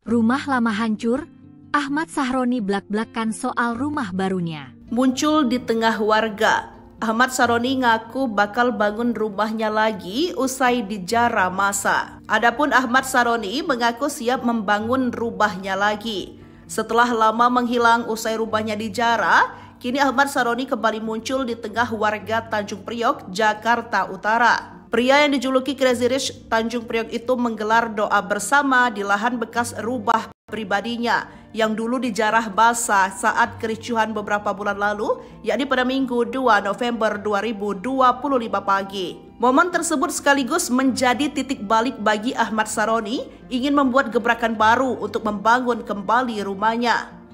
Rumah lama hancur, Ahmad Sahroni blak-blakan soal rumah barunya. Muncul di tengah warga, Ahmad Sahroni ngaku bakal bangun rumahnya lagi usai dijara masa. Adapun Ahmad Sahroni mengaku siap membangun rumahnya lagi. Setelah lama menghilang usai rumahnya dijara, kini Ahmad Sahroni kembali muncul di tengah warga Tanjung Priok, Jakarta Utara. Pria yang dijuluki Crazy Rich Tanjung Priok itu menggelar doa bersama di lahan bekas rumah pribadinya yang dulu dijarah basah saat kericuhan beberapa bulan lalu, yakni pada Minggu 2 November 2025 pagi. Momen tersebut sekaligus menjadi titik balik bagi Ahmad Sahroni ingin membuat gebrakan baru untuk membangun kembali rumahnya.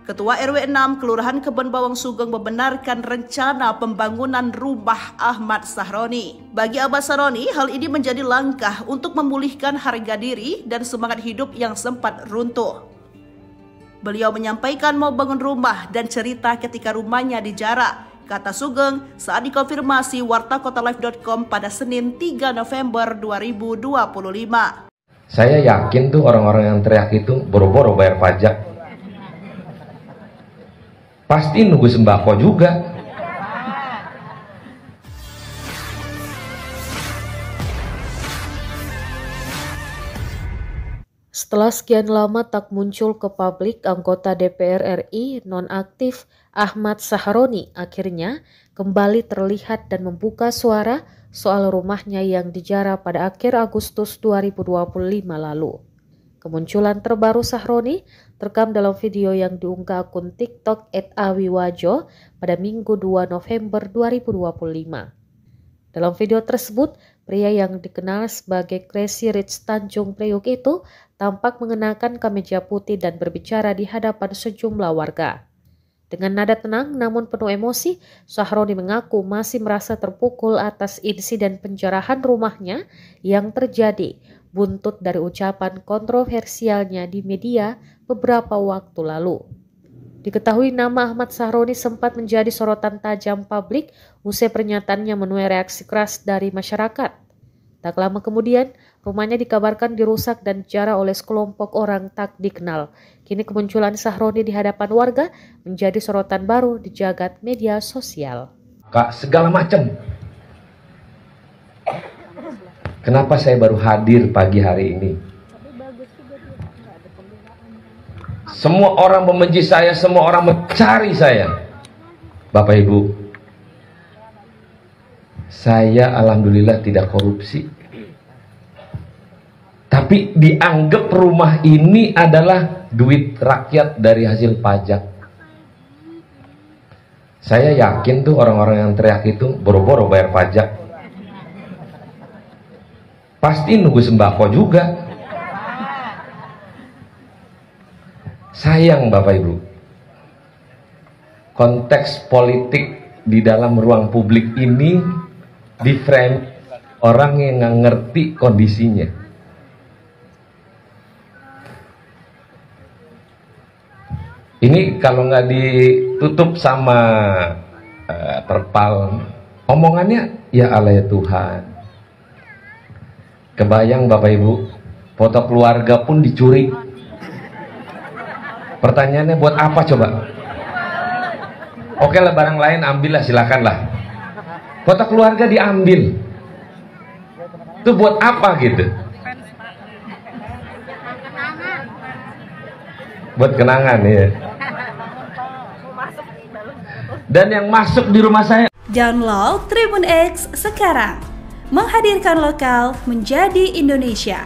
Ketua RW 6 Kelurahan Kebon Bawang Sugeng membenarkan rencana pembangunan rumah Ahmad Sahroni. Bagi Ahmad Sahroni, hal ini menjadi langkah untuk memulihkan harga diri dan semangat hidup yang sempat runtuh. Beliau menyampaikan mau bangun rumah dan cerita ketika rumahnya dijara, kata Sugeng saat dikonfirmasi wartakotalive.com pada Senin 3 November 2025. Saya yakin tuh orang-orang yang teriak itu boro-boro bayar pajak. Pasti nunggu sembako juga. Setelah sekian lama tak muncul ke publik, anggota DPR RI nonaktif Ahmad Sahroni akhirnya kembali terlihat dan membuka suara soal rumahnya yang dijara pada akhir Agustus 2025 lalu. Kemunculan terbaru Sahroni terekam dalam video yang diunggah akun TikTok @awiwajo pada Minggu 2 November 2025. Dalam video tersebut, pria yang dikenal sebagai Crazy Rich Tanjung Priok itu tampak mengenakan kemeja putih dan berbicara di hadapan sejumlah warga. Dengan nada tenang namun penuh emosi, Sahroni mengaku masih merasa terpukul atas insiden penjarahan rumahnya yang terjadi buntut dari ucapan kontroversialnya di media beberapa waktu lalu. Diketahui nama Ahmad Sahroni sempat menjadi sorotan tajam publik usai pernyataannya menuai reaksi keras dari masyarakat. Tak lama kemudian, rumahnya dikabarkan dirusak dan dijara oleh sekelompok orang tak dikenal. Kini kemunculan Sahroni di hadapan warga menjadi sorotan baru di jagat media sosial. Kak, segala macam. Kenapa saya baru hadir pagi hari ini? Semua orang membenci saya, semua orang mencari saya. Bapak Ibu, saya alhamdulillah tidak korupsi. Tapi dianggap rumah ini adalah duit rakyat dari hasil pajak. Saya yakin tuh orang-orang yang teriak itu boro-boro bayar pajak. Pasti nunggu sembako juga. Sayang Bapak Ibu, konteks politik di dalam ruang publik ini di frame orang yang nggak ngerti kondisinya. Ini kalau nggak ditutup sama terpal, omongannya ya Allah ya Tuhan. Kebayang Bapak Ibu, foto keluarga pun dicuri. Pertanyaannya buat apa coba? Oke lah, barang lain ambillah, silakanlah. Foto keluarga diambil. Itu buat apa gitu? Buat kenangan ya. Dan yang masuk di rumah saya. Download Tribun X sekarang. Menghadirkan lokal menjadi Indonesia.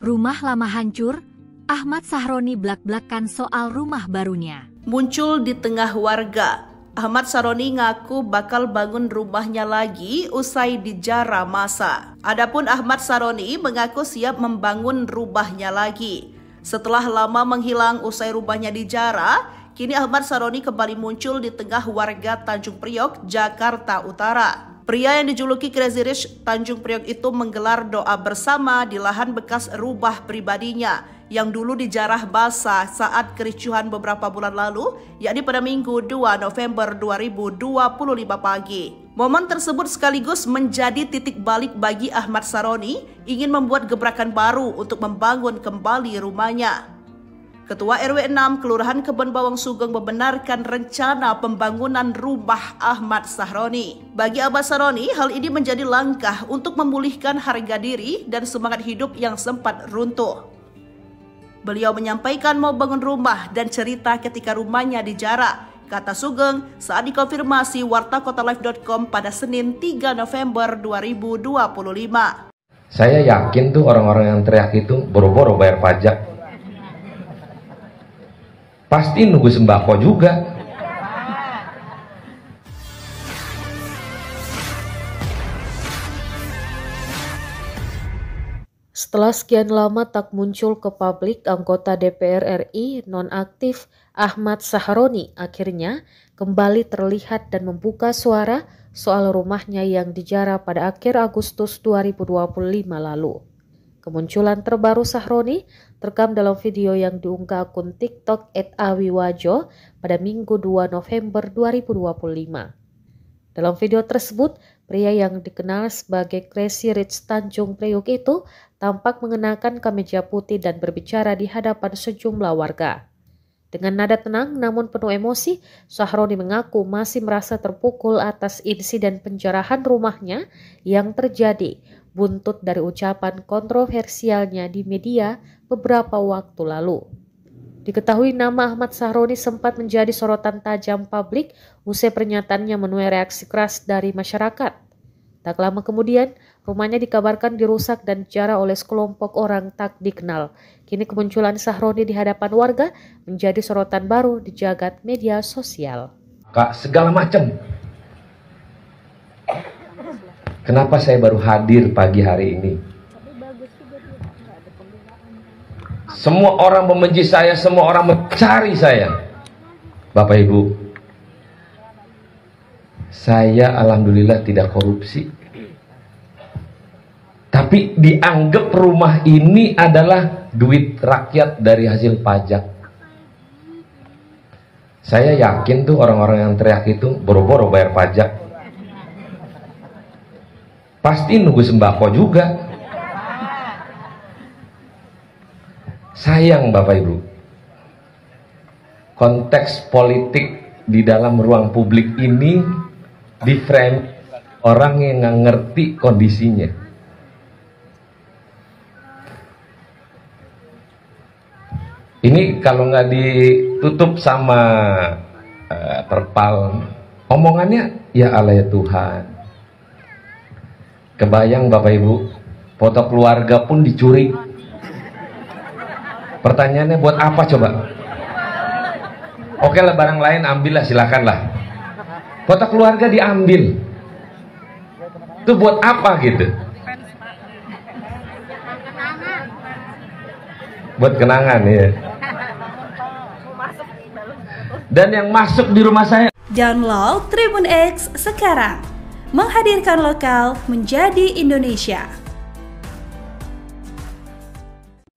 Rumah lama hancur, Ahmad Sahroni blak-blakan soal rumah barunya. Muncul di tengah warga, Ahmad Sahroni ngaku bakal bangun rumahnya lagi usai dijara masa. Adapun Ahmad Sahroni mengaku siap membangun rumahnya lagi. Setelah lama menghilang usai rumahnya dijara, kini Ahmad Sahroni kembali muncul di tengah warga Tanjung Priok, Jakarta Utara. Pria yang dijuluki Crazy Rich Tanjung Priok itu menggelar doa bersama di lahan bekas rumah pribadinya yang dulu dijarah basah saat kericuhan beberapa bulan lalu, yakni pada Minggu 2 November 2025 pagi. Momen tersebut sekaligus menjadi titik balik bagi Ahmad Saroni ingin membuat gebrakan baru untuk membangun kembali rumahnya. Ketua RW 6 Kelurahan Kebon Bawang Sugeng membenarkan rencana pembangunan rumah Ahmad Saroni. Bagi Ahmad Saroni, hal ini menjadi langkah untuk memulihkan harga diri dan semangat hidup yang sempat runtuh. Beliau menyampaikan mau bangun rumah dan cerita ketika rumahnya dijarah, kata Sugeng saat dikonfirmasi wartakotalive.com pada Senin 3 November 2025. Saya yakin tuh orang-orang yang teriak itu boro-boro bayar pajak. Pasti nunggu sembako juga. Setelah sekian lama tak muncul ke publik, anggota DPR RI nonaktif Ahmad Sahroni akhirnya kembali terlihat dan membuka suara soal rumahnya yang dijarah pada akhir Agustus 2025 lalu. Kemunculan terbaru Sahroni terekam dalam video yang diunggah akun TikTok @awiwajo pada Minggu 2 November 2025. Dalam video tersebut, pria yang dikenal sebagai Crazy Rich Tanjung Priok itu tampak mengenakan kemeja putih dan berbicara di hadapan sejumlah warga. Dengan nada tenang namun penuh emosi, Sahroni mengaku masih merasa terpukul atas insiden penjarahan rumahnya yang terjadi buntut dari ucapan kontroversialnya di media beberapa waktu lalu. Diketahui nama Ahmad Sahroni sempat menjadi sorotan tajam publik usai pernyataannya menuai reaksi keras dari masyarakat. Tak lama kemudian, rumahnya dikabarkan dirusak dan dijarah oleh sekelompok orang tak dikenal. Kini kemunculan Sahroni di hadapan warga menjadi sorotan baru di jagat media sosial. Kak, segala macam. Kenapa saya baru hadir pagi hari ini? Semua orang membenci saya, semua orang mencari saya. Bapak Ibu, saya alhamdulillah tidak korupsi. Tapi dianggap rumah ini adalah duit rakyat dari hasil pajak. Saya yakin tuh orang-orang yang teriak itu boro-boro bayar pajak. Pasti nunggu sembako juga. Sayang Bapak Ibu, konteks politik di dalam ruang publik ini di-frame orang yang nggak ngerti kondisinya. Ini kalau nggak ditutup sama terpal, omongannya ya Allah ya Tuhan. Kebayang Bapak Ibu, foto keluarga pun dicuri. Pertanyaannya buat apa coba? Oke lah, barang lain ambillah, silakanlah. Foto keluarga diambil. Itu buat apa gitu? Buat kenangan ya. Dan yang masuk di rumah saya. Download Tribun X sekarang. Menghadirkan lokal menjadi Indonesia.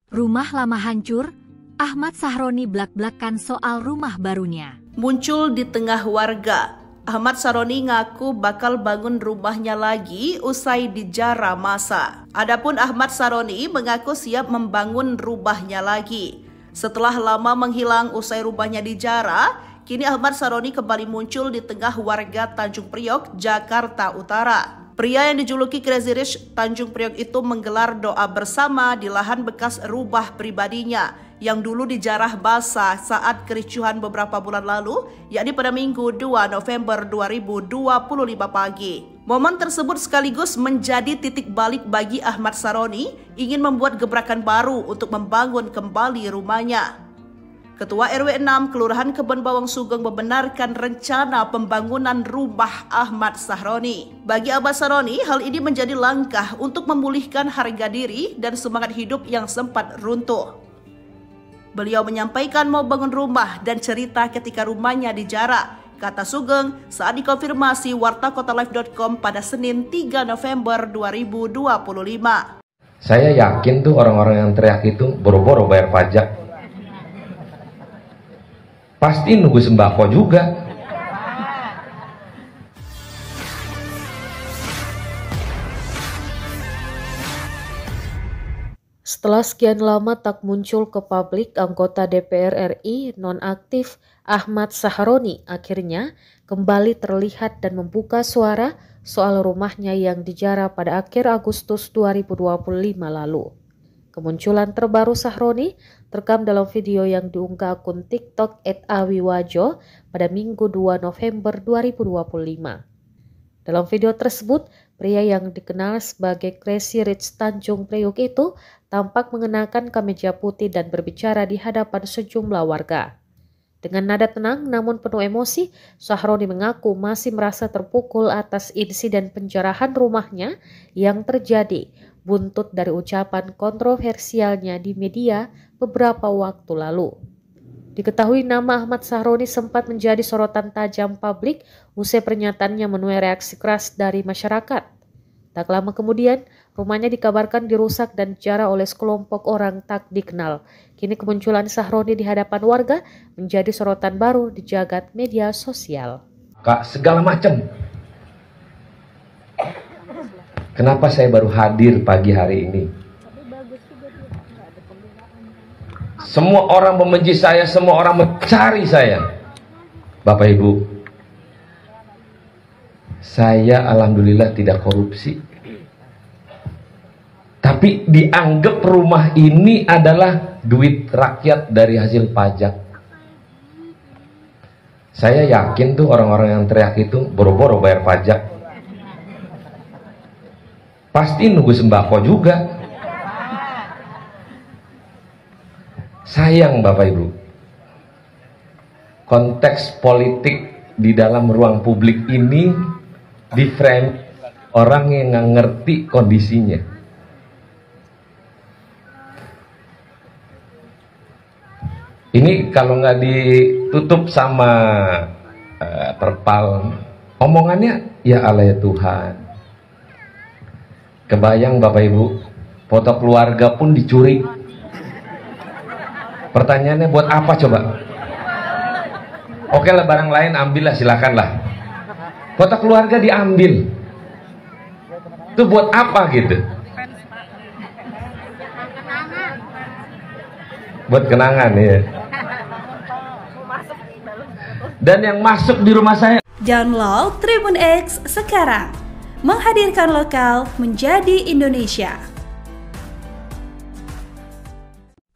Rumah lama hancur, Ahmad Sahroni blak-blakan soal rumah barunya. Muncul di tengah warga, Ahmad Saroni ngaku bakal bangun rumahnya lagi usai dijarah masa. Adapun Ahmad Saroni mengaku siap membangun rumahnya lagi. Setelah lama menghilang usai rumahnya dijarah, kini Ahmad Saroni kembali muncul di tengah warga Tanjung Priok, Jakarta Utara. Pria yang dijuluki Crazy Rich Tanjung Priok itu menggelar doa bersama di lahan bekas rumah pribadinya yang dulu dijarah basah saat kericuhan beberapa bulan lalu, yakni pada Minggu 2 November 2025 pagi. Momen tersebut sekaligus menjadi titik balik bagi Ahmad Saroni ingin membuat gebrakan baru untuk membangun kembali rumahnya. Ketua RW 6 Kelurahan Kebon Bawang Sugeng membenarkan rencana pembangunan rumah Ahmad Saroni. Bagi Ahmad Saroni, hal ini menjadi langkah untuk memulihkan harga diri dan semangat hidup yang sempat runtuh. Beliau menyampaikan mau bangun rumah dan cerita ketika rumahnya dijarah, kata Sugeng saat dikonfirmasi wartakotalive.com pada Senin 3 November 2025. Saya yakin tuh orang-orang yang teriak itu boro-boro bayar pajak. Pasti nunggu sembako juga. Setelah sekian lama tak muncul ke publik, anggota DPR RI nonaktif Ahmad Sahroni akhirnya kembali terlihat dan membuka suara soal rumahnya yang dijarah pada akhir Agustus 2025 lalu. Kemunculan terbaru Sahroni terekam dalam video yang diunggah akun TikTok @awiwajo pada Minggu 2 November 2025. Dalam video tersebut, pria yang dikenal sebagai Crazy Rich Tanjung Priok itu tampak mengenakan kemeja putih dan berbicara di hadapan sejumlah warga. Dengan nada tenang namun penuh emosi, Sahroni mengaku masih merasa terpukul atas insiden penjarahan rumahnya yang terjadi buntut dari ucapan kontroversialnya di media beberapa waktu lalu. Diketahui nama Ahmad Sahroni sempat menjadi sorotan tajam publik usai pernyataannya menuai reaksi keras dari masyarakat. Tak lama kemudian, rumahnya dikabarkan dirusak dan dijarah oleh sekelompok orang tak dikenal. Kini kemunculan Sahroni di hadapan warga menjadi sorotan baru di jagat media sosial. Kak, segala macam. Kenapa saya baru hadir pagi hari ini? Semua orang membenci saya, semua orang mencari saya. Bapak Ibu, saya alhamdulillah tidak korupsi. Tapi dianggap rumah ini adalah duit rakyat dari hasil pajak. Saya yakin tuh orang-orang yang teriak itu boro-boro bayar pajak. Pasti nunggu sembako juga. Sayang Bapak Ibu, konteks politik di dalam ruang publik ini di-frame orang yang nggak ngerti kondisinya. Ini kalau nggak ditutup sama terpal, omongannya ya Allah ya Tuhan. Kebayang Bapak Ibu, foto keluarga pun dicuri. Pertanyaannya buat apa coba? Oke lah, barang lain ambillah, silakanlah. Foto keluarga diambil. Itu buat apa gitu? Buat kenangan ya. Dan yang masuk di rumah saya. Download Tribun X sekarang. Menghadirkan lokal menjadi Indonesia.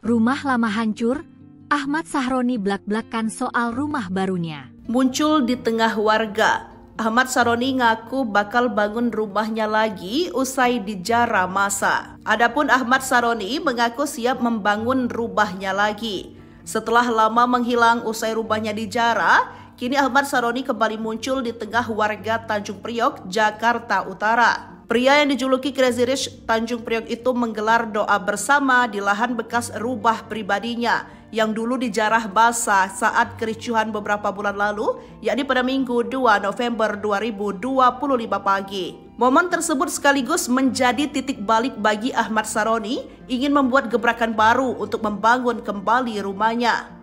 Rumah lama hancur, Ahmad Sahroni blak-blakan soal rumah barunya. Muncul di tengah warga, Ahmad Sahroni ngaku bakal bangun rumahnya lagi usai dijarah masa. Adapun Ahmad Sahroni mengaku siap membangun rumahnya lagi. Setelah lama menghilang usai rumahnya dijarah, kini Ahmad Sahroni kembali muncul di tengah warga Tanjung Priok, Jakarta Utara. Pria yang dijuluki Crazy Rich Tanjung Priok itu menggelar doa bersama di lahan bekas rumah pribadinya yang dulu dijarah basah saat kericuhan beberapa bulan lalu, yakni pada Minggu 2 November 2025 pagi. Momen tersebut sekaligus menjadi titik balik bagi Ahmad Sahroni ingin membuat gebrakan baru untuk membangun kembali rumahnya.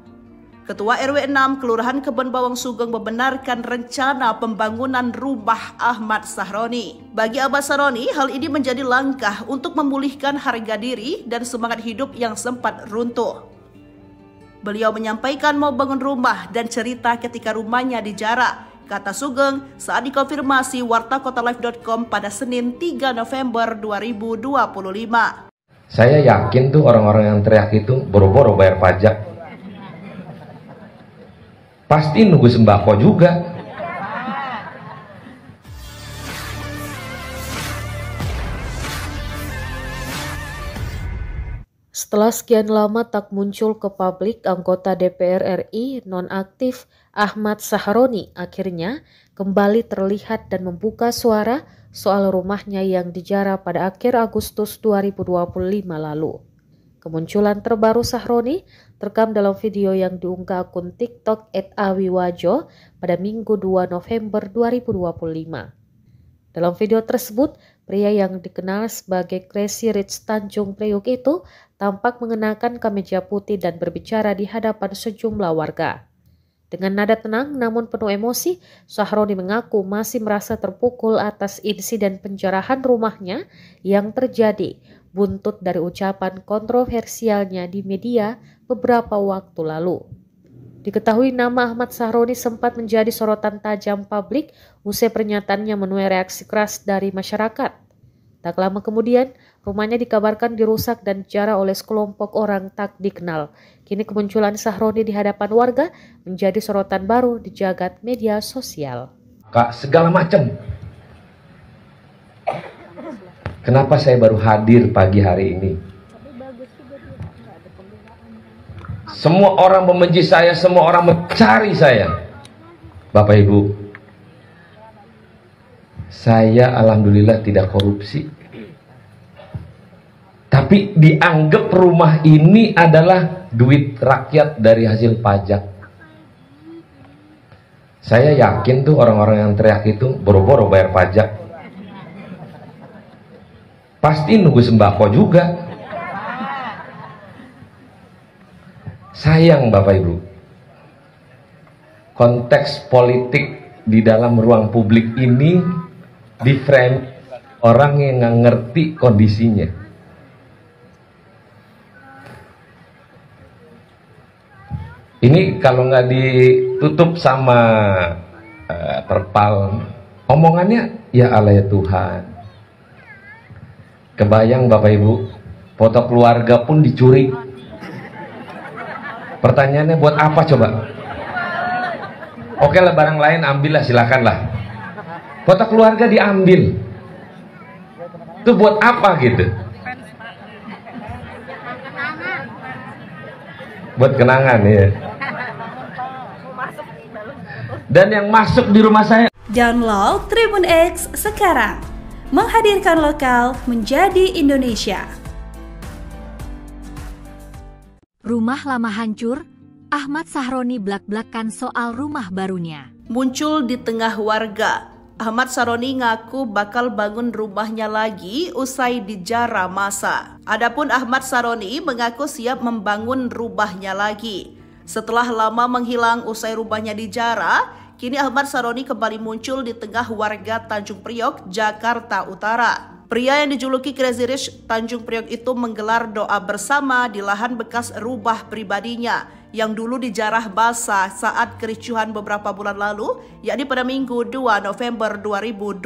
Ketua RW 6 Kelurahan Kebon Bawang Sugeng membenarkan rencana pembangunan rumah Ahmad Sahroni. Bagi Ahmad Sahroni, hal ini menjadi langkah untuk memulihkan harga diri dan semangat hidup yang sempat runtuh. Beliau menyampaikan mau bangun rumah dan cerita ketika rumahnya dijarah, kata Sugeng saat dikonfirmasi wartakotalive.com pada Senin 3 November 2025. Saya yakin tuh orang-orang yang teriak itu boro-boro bayar pajak. Pasti nunggu sembako juga. Setelah sekian lama tak muncul ke publik, anggota DPR RI nonaktif Ahmad Sahroni akhirnya kembali terlihat dan membuka suara soal rumahnya yang dijarah pada akhir Agustus 2025 lalu. Kemunculan terbaru Sahroni terekam dalam video yang diunggah akun TikTok @awiwajo pada Minggu 2 November 2025. Dalam video tersebut, pria yang dikenal sebagai Crazy Rich Tanjung Priok itu tampak mengenakan kemeja putih dan berbicara di hadapan sejumlah warga. Dengan nada tenang namun penuh emosi, Sahroni mengaku masih merasa terpukul atas insiden penjarahan rumahnya yang terjadi buntut dari ucapan kontroversialnya di media beberapa waktu lalu. Diketahui nama Ahmad Sahroni sempat menjadi sorotan tajam publik usai pernyataannya menuai reaksi keras dari masyarakat. Tak lama kemudian, rumahnya dikabarkan dirusak dan dijarah oleh sekelompok orang tak dikenal. Kini kemunculan Sahroni di hadapan warga menjadi sorotan baru di jagat media sosial. Kak, segala macam. Kenapa saya baru hadir pagi hari ini? Semua orang membenci saya, semua orang mencari saya. Bapak Ibu, saya alhamdulillah tidak korupsi. Tapi dianggap rumah ini adalah duit rakyat dari hasil pajak. Saya yakin tuh orang-orang yang teriak itu boro-boro bayar pajak. Pasti nunggu sembako juga. Sayang Bapak Ibu, konteks politik di dalam ruang publik ini di frame orang yang nggak ngerti kondisinya. Ini kalau nggak ditutup sama terpal, omongannya ya Allah ya Tuhan. Kebayang Bapak Ibu, foto keluarga pun dicuri. Pertanyaannya buat apa coba? Oke lah, barang lain ambillah, silakanlah. Foto keluarga diambil. Itu buat apa gitu? Buat kenangan ya. Dan yang masuk di rumah saya. Download Tribun X sekarang. Menghadirkan lokal menjadi Indonesia. Rumah lama hancur, Ahmad Sahroni blak-blakan soal rumah barunya. Muncul di tengah warga, Ahmad Sahroni ngaku bakal bangun rumahnya lagi usai dijarah masa. Adapun Ahmad Sahroni mengaku siap membangun rumahnya lagi. Setelah lama menghilang usai rumahnya dijarah, kini Ahmad Sahroni kembali muncul di tengah warga Tanjung Priok, Jakarta Utara. Pria yang dijuluki Crazy Rich Tanjung Priok itu menggelar doa bersama di lahan bekas rumah pribadinya yang dulu dijarah basah saat kericuhan beberapa bulan lalu, yakni pada Minggu 2 November 2025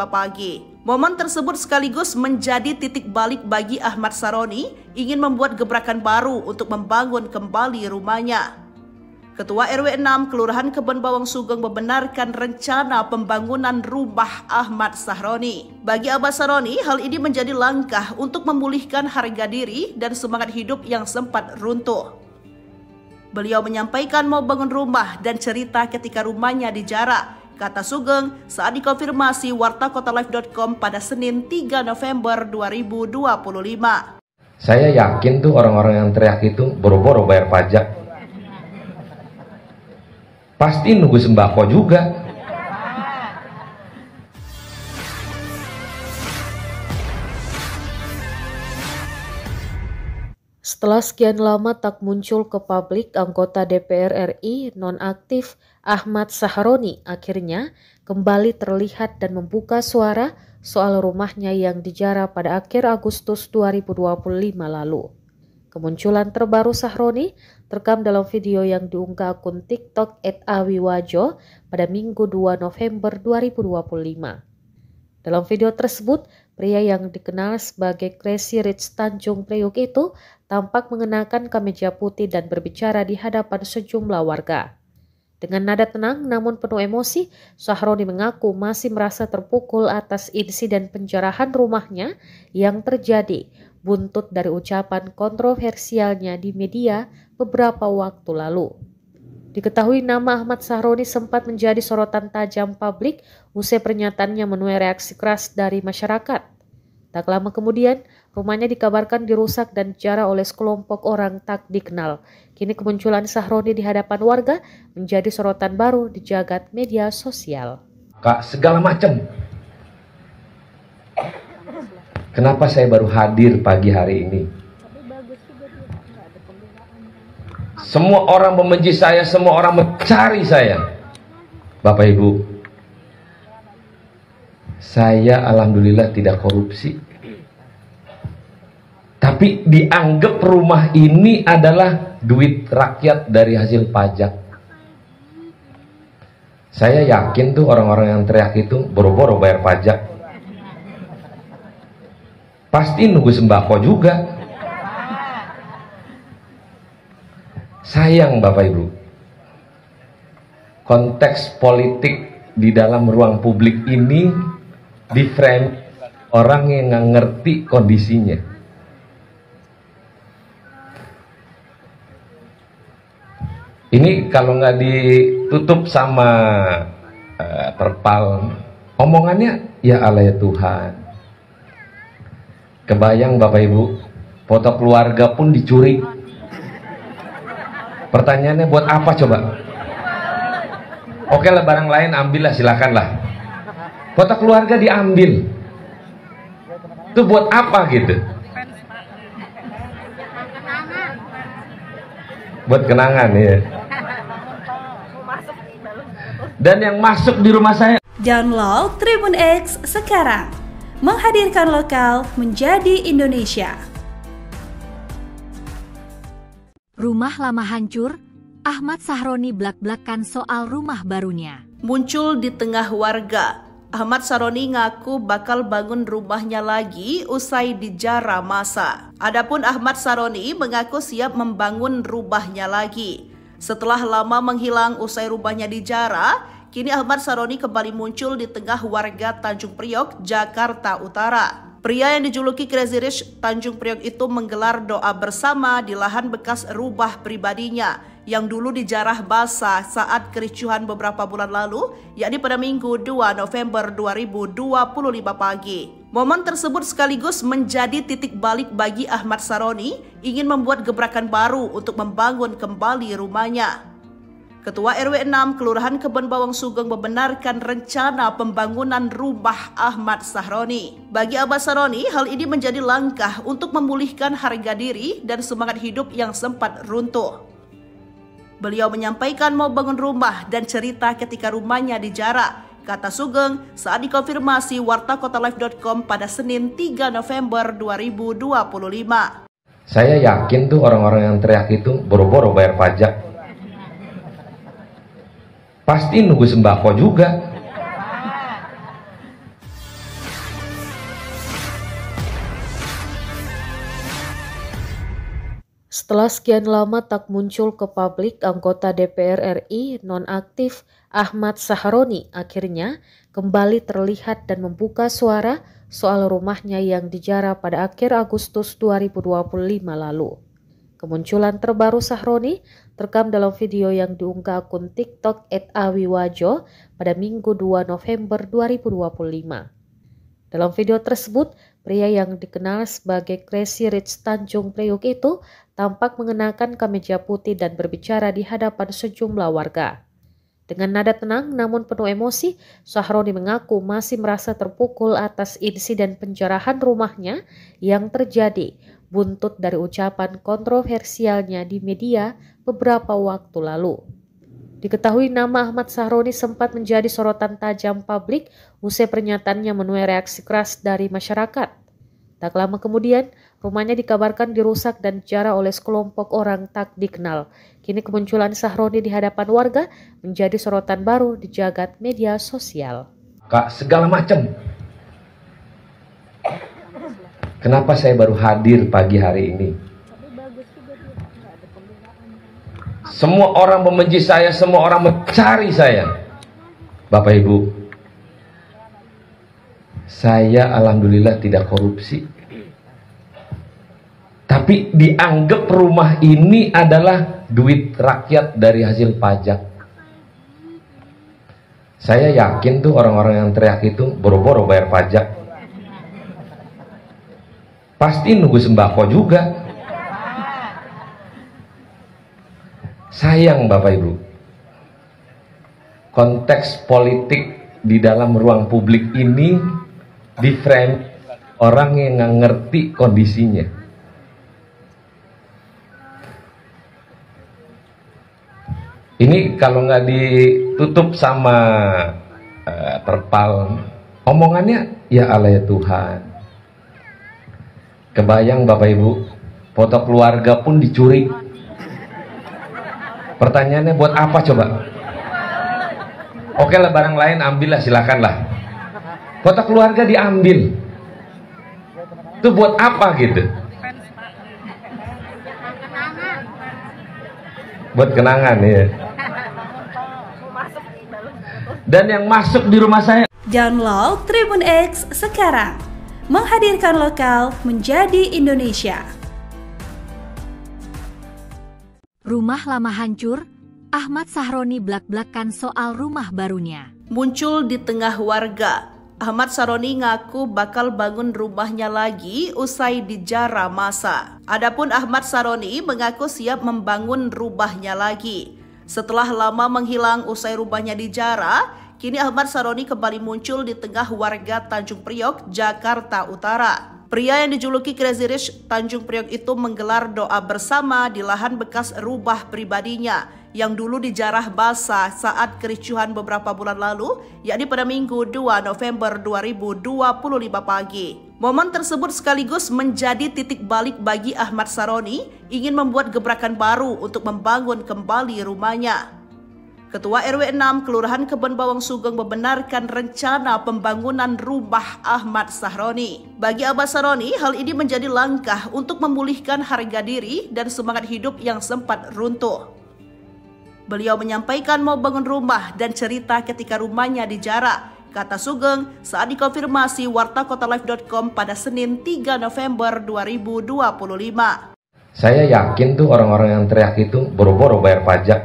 pagi. Momen tersebut sekaligus menjadi titik balik bagi Ahmad Sahroni ingin membuat gebrakan baru untuk membangun kembali rumahnya. Ketua RW 6 Kelurahan Kebon Bawang Sugeng membenarkan rencana pembangunan rumah Ahmad Sahroni. Bagi Ahmad Sahroni, hal ini menjadi langkah untuk memulihkan harga diri dan semangat hidup yang sempat runtuh. Beliau menyampaikan mau bangun rumah dan cerita ketika rumahnya dijarah, kata Sugeng saat dikonfirmasi wartakotalive.com pada Senin 3 November 2025. Saya yakin tuh orang-orang yang teriak itu boro-boro bayar pajak. Pasti nunggu sembako juga. Setelah sekian lama tak muncul ke publik, anggota DPR RI nonaktif Ahmad Sahroni akhirnya kembali terlihat dan membuka suara soal rumahnya yang dijarah pada akhir Agustus 2025 lalu. Kemunculan terbaru Sahroni terekam dalam video yang diunggah akun TikTok @awiwajo pada Minggu 2 November 2025. Dalam video tersebut, pria yang dikenal sebagai Crazy Rich Tanjung Priok itu tampak mengenakan kemeja putih dan berbicara di hadapan sejumlah warga. Dengan nada tenang namun penuh emosi, Sahroni mengaku masih merasa terpukul atas insiden penjarahan rumahnya yang terjadi buntut dari ucapan kontroversialnya di media beberapa waktu lalu. Diketahui nama Ahmad Sahroni sempat menjadi sorotan tajam publik usai pernyataannya menuai reaksi keras dari masyarakat. Tak lama kemudian, rumahnya dikabarkan dirusak dan dijarah oleh sekelompok orang tak dikenal. Kini kemunculan Sahroni di hadapan warga menjadi sorotan baru di jagat media sosial. Kak, segala macam. Kenapa saya baru hadir pagi hari ini? Semua orang membenci saya, semua orang mencari saya. Bapak Ibu, saya alhamdulillah tidak korupsi. Tapi dianggap rumah ini adalah duit rakyat dari hasil pajak. Saya yakin tuh orang-orang yang teriak itu boro-boro bayar pajak. Pasti nunggu sembako juga. Sayang Bapak Ibu, konteks politik di dalam ruang publik ini di frame orang yang nggak ngerti kondisinya. Ini kalau nggak ditutup sama terpal, omongannya ya Allah ya Tuhan. Kebayang Bapak Ibu, foto keluarga pun dicuri. Pertanyaannya buat apa coba? Oke lah, barang lain ambillah, silakanlah. Foto keluarga diambil. Itu buat apa gitu? Buat kenangan ya. Dan yang masuk di rumah saya. Download Tribun X sekarang. Menghadirkan lokal menjadi Indonesia. Rumah lama hancur, Ahmad Sahroni blak-blakan soal rumah barunya. Muncul di tengah warga, Ahmad Sahroni ngaku bakal bangun rumahnya lagi usai dijara masa. Adapun Ahmad Sahroni mengaku siap membangun rumahnya lagi. Setelah lama menghilang usai rumahnya dijara, kini Ahmad Sahroni kembali muncul di tengah warga Tanjung Priok, Jakarta Utara. Pria yang dijuluki Crazy Rich Tanjung Priok itu menggelar doa bersama di lahan bekas rumah pribadinya yang dulu dijarah basah saat kericuhan beberapa bulan lalu, yakni pada Minggu 2 November 2025 pagi. Momen tersebut sekaligus menjadi titik balik bagi Ahmad Sahroni ingin membuat gebrakan baru untuk membangun kembali rumahnya. Ketua RW 6 Kelurahan Kebon Bawang Sugeng membenarkan rencana pembangunan rumah Ahmad Sahroni. Bagi Ahmad Sahroni, hal ini menjadi langkah untuk memulihkan harga diri dan semangat hidup yang sempat runtuh. Beliau menyampaikan mau bangun rumah dan cerita ketika rumahnya dijara, kata Sugeng saat dikonfirmasi wartakotalive.com pada Senin 3 November 2025. Saya yakin tuh orang-orang yang teriak itu boro-boro bayar pajak. Pasti nunggu sembako juga. Setelah sekian lama tak muncul ke publik, anggota DPR RI nonaktif Ahmad Sahroni akhirnya kembali terlihat dan membuka suara soal rumahnya yang dijara pada akhir Agustus 2025 lalu. Kemunculan terbaru Sahroni terekam dalam video yang diunggah akun TikTok @awiwajo pada Minggu 2 November 2025. Dalam video tersebut, pria yang dikenal sebagai Crazy Rich Tanjung Priok itu tampak mengenakan kemeja putih dan berbicara di hadapan sejumlah warga. Dengan nada tenang namun penuh emosi, Sahroni mengaku masih merasa terpukul atas insiden penjarahan rumahnya yang terjadi buntut dari ucapan kontroversialnya di media beberapa waktu lalu. Diketahui nama Ahmad Sahroni sempat menjadi sorotan tajam publik usai pernyataannya menuai reaksi keras dari masyarakat. Tak lama kemudian, rumahnya dikabarkan dirusak dan dijara oleh sekelompok orang tak dikenal. Kini kemunculan Sahroni di hadapan warga menjadi sorotan baru di jagat media sosial. Kak, segala macam. Kenapa saya baru hadir pagi hari ini? Semua orang membenci saya, semua orang mencari saya. Bapak Ibu, saya alhamdulillah tidak korupsi. Tapi dianggap rumah ini adalah duit rakyat dari hasil pajak. Saya yakin tuh orang-orang yang teriak itu boro-boro bayar pajak. Pasti nunggu sembako juga. Sayang Bapak Ibu, konteks politik di dalam ruang publik ini di frame orang yang nggak ngerti kondisinya. Ini kalau nggak ditutup sama terpal, omongannya ya Allah ya Tuhan. Kebayang Bapak Ibu, foto keluarga pun dicuri. Pertanyaannya buat apa coba? Oke lah, barang lain ambillah, silakanlah. Foto keluarga diambil. Itu buat apa gitu? Buat kenangan ya. Dan yang masuk di rumah saya. Download Tribun X sekarang. Menghadirkan lokal menjadi Indonesia. Rumah lama hancur, Ahmad Sahroni blak-blakan soal rumah barunya. Muncul di tengah warga, Ahmad Sahroni ngaku bakal bangun rumahnya lagi usai dijara masa. Adapun Ahmad Sahroni mengaku siap membangun rumahnya lagi. Setelah lama menghilang usai rumahnya dijara, kini Ahmad Sahroni kembali muncul di tengah warga Tanjung Priok, Jakarta Utara. Pria yang dijuluki Crazy Rich Tanjung Priok itu menggelar doa bersama di lahan bekas rumah pribadinya yang dulu dijarah basah saat kericuhan beberapa bulan lalu, yakni pada Minggu 2 November 2025 pagi. Momen tersebut sekaligus menjadi titik balik bagi Ahmad Sahroni ingin membuat gebrakan baru untuk membangun kembali rumahnya. Ketua RW 6 Kelurahan Kebon Bawang Sugeng membenarkan rencana pembangunan rumah Ahmad Sahroni. Bagi Ahmad Sahroni, hal ini menjadi langkah untuk memulihkan harga diri dan semangat hidup yang sempat runtuh. Beliau menyampaikan mau bangun rumah dan cerita ketika rumahnya dijara, kata Sugeng saat dikonfirmasi wartakotalive.com pada Senin 3 November 2025. Saya yakin tuh orang-orang yang teriak itu boro-boro bayar pajak.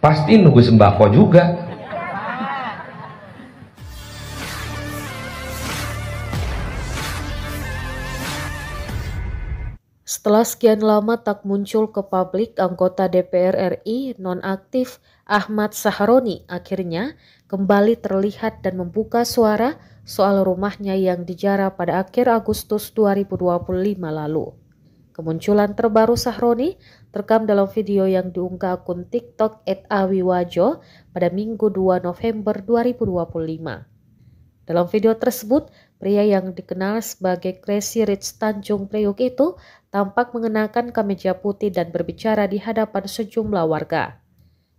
Pasti nunggu sembako juga. Setelah sekian lama tak muncul ke publik, anggota DPR RI nonaktif Ahmad Sahroni akhirnya kembali terlihat dan membuka suara soal rumahnya yang dijara pada akhir Agustus 2025 lalu. Kemunculan terbaru Sahroni terekam dalam video yang diunggah akun TikTok @awiwajo pada Minggu 2 November 2025. Dalam video tersebut, pria yang dikenal sebagai Crazy Rich Tanjung Priok itu tampak mengenakan kemeja putih dan berbicara di hadapan sejumlah warga.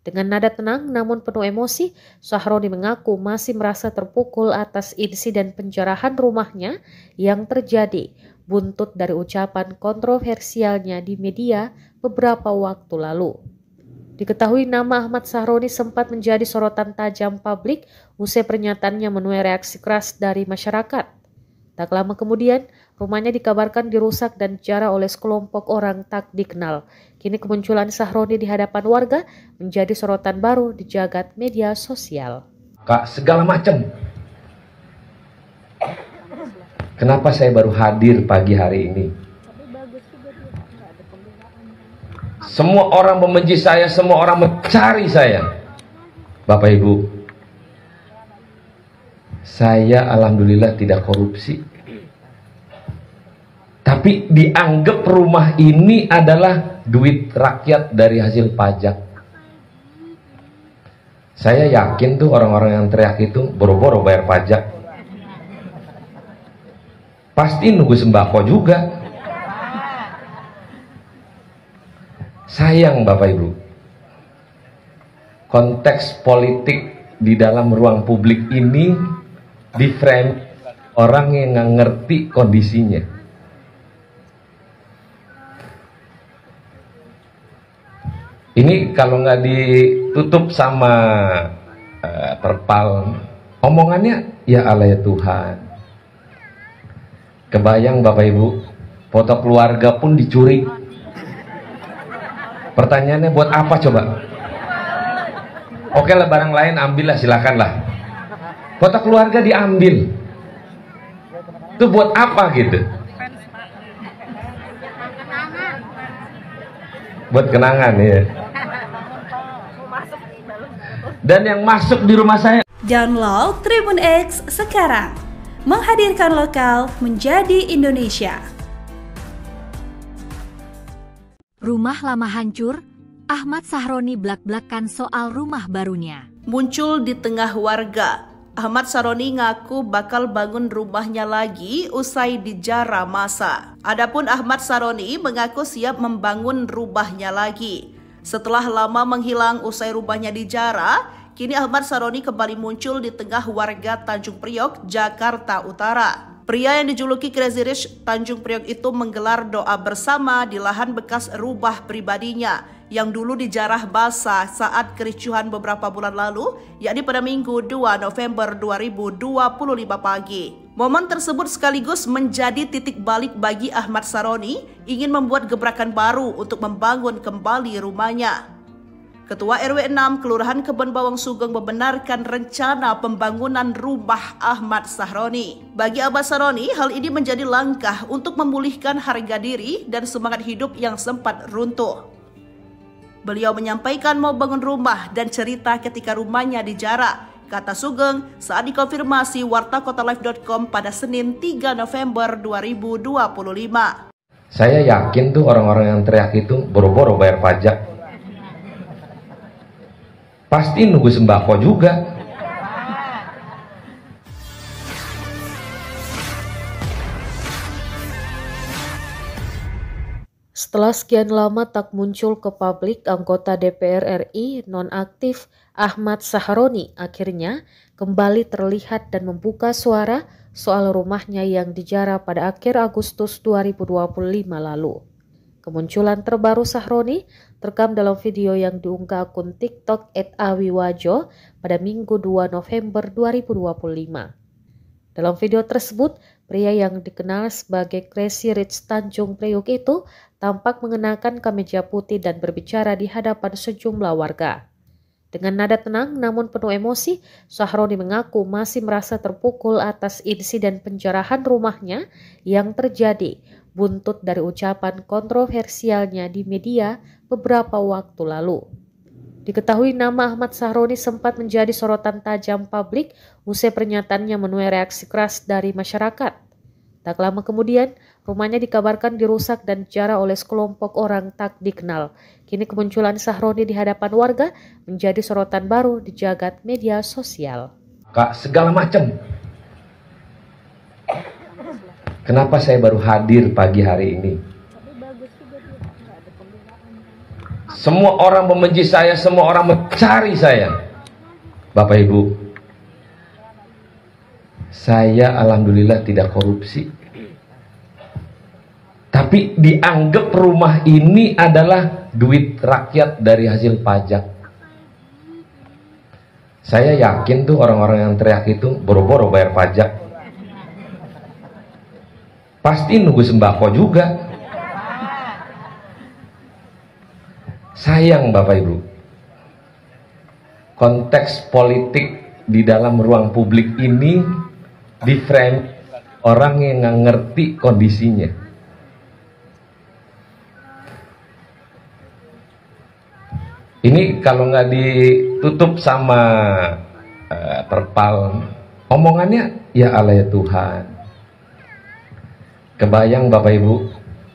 Dengan nada tenang namun penuh emosi, Sahroni mengaku masih merasa terpukul atas insiden penjarahan rumahnya yang terjadi buntut dari ucapan kontroversialnya di media beberapa waktu lalu. Diketahui nama Ahmad Sahroni sempat menjadi sorotan tajam publik usai pernyataannya menuai reaksi keras dari masyarakat. Tak lama kemudian, rumahnya dikabarkan dirusak dan dijara oleh sekelompok orang tak dikenal. Kini kemunculan Sahroni di hadapan warga menjadi sorotan baru di jagat media sosial. Kak, segala macam. Kenapa saya baru hadir pagi hari ini? Semua orang membenci saya, semua orang mencari saya. Bapak Ibu, saya alhamdulillah tidak korupsi. Tapi dianggap rumah ini adalah duit rakyat dari hasil pajak. Saya yakin tuh orang-orang yang teriak itu boro-boro bayar pajak. Pasti nunggu sembako juga. Sayang Bapak Ibu, konteks politik di dalam ruang publik ini di frame orang yang nggak ngerti kondisinya. Ini kalau nggak ditutup sama terpal, omongannya ya Allah ya Tuhan. Kebayang Bapak Ibu, foto keluarga pun dicuri. Pertanyaannya buat apa coba? Oke lah, barang lain ambillah, silakanlah. Foto keluarga diambil. Itu buat apa gitu? Buat kenangan ya. Dan yang masuk di rumah saya. Download Tribun X sekarang. Menghadirkan lokal menjadi Indonesia. Rumah lama hancur, Ahmad Sahroni blak-blakan soal rumah barunya. Muncul di tengah warga, Ahmad Sahroni ngaku bakal bangun rumahnya lagi usai dijara masa. Adapun Ahmad Sahroni mengaku siap membangun rumahnya lagi. Setelah lama menghilang usai rumahnya dijara, kini Ahmad Sahroni kembali muncul di tengah warga Tanjung Priok, Jakarta Utara. Pria yang dijuluki Crazy Rich Tanjung Priok itu menggelar doa bersama di lahan bekas rumah pribadinya yang dulu dijarah basah saat kericuhan beberapa bulan lalu, yakni pada Minggu 2 November 2025 pagi. Momen tersebut sekaligus menjadi titik balik bagi Ahmad Sahroni ingin membuat gebrakan baru untuk membangun kembali rumahnya. Ketua RW 6 Kelurahan Kebon Bawang Sugeng membenarkan rencana pembangunan rumah Ahmad Sahroni. Bagi Ahmad Sahroni, hal ini menjadi langkah untuk memulihkan harga diri dan semangat hidup yang sempat runtuh. Beliau menyampaikan mau bangun rumah dan cerita ketika rumahnya dijara, kata Sugeng saat dikonfirmasi wartakotalive.com pada Senin 3 November 2025. Saya yakin tuh orang-orang yang teriak itu boro-boro bayar pajak. Pasti nunggu sembako juga. Setelah sekian lama tak muncul ke publik, anggota DPR RI nonaktif Ahmad Sahroni akhirnya kembali terlihat dan membuka suara soal rumahnya yang dijara pada akhir Agustus 2025 lalu. Kemunculan terbaru Sahroni terekam dalam video yang diunggah akun TikTok @awiwajo pada Minggu 2 November 2025. Dalam video tersebut, pria yang dikenal sebagai Crazy Rich Tanjung Priok itu tampak mengenakan kemeja putih dan berbicara di hadapan sejumlah warga. Dengan nada tenang namun penuh emosi, Sahroni mengaku masih merasa terpukul atas insiden penjarahan rumahnya yang terjadi buntut dari ucapan kontroversialnya di media beberapa waktu lalu. Diketahui nama Ahmad Sahroni sempat menjadi sorotan tajam publik usai pernyataannya menuai reaksi keras dari masyarakat. Tak lama kemudian, rumahnya dikabarkan dirusak dan dijara oleh sekelompok orang tak dikenal. Kini kemunculan Sahroni di hadapan warga menjadi sorotan baru di jagat media sosial. Kak, segala macam. Kenapa saya baru hadir pagi hari ini? Semua orang membenci saya, semua orang mencari saya. Bapak Ibu, saya alhamdulillah tidak korupsi. Tapi dianggap rumah ini adalah duit rakyat dari hasil pajak. Saya yakin tuh orang-orang yang teriak itu boro-boro bayar pajak. Pasti nunggu sembako juga. Sayang Bapak Ibu, konteks politik di dalam ruang publik ini di frame orang yang nggak ngerti kondisinya. Ini kalau nggak ditutup sama terpal, omongannya ya Allah ya Tuhan. Kebayang Bapak Ibu,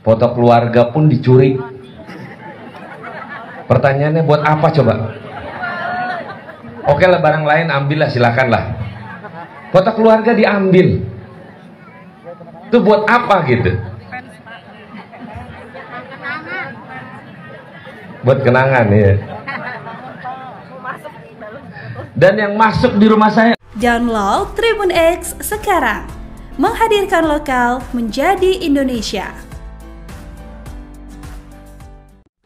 foto keluarga pun dicuri. Pertanyaannya buat apa coba? Oke lah, barang lain ambillah, silakanlah. Foto keluarga diambil. Itu buat apa gitu? Buat kenangan ya. Dan yang masuk di rumah saya. Download Tribun X sekarang. Menghadirkan lokal menjadi Indonesia.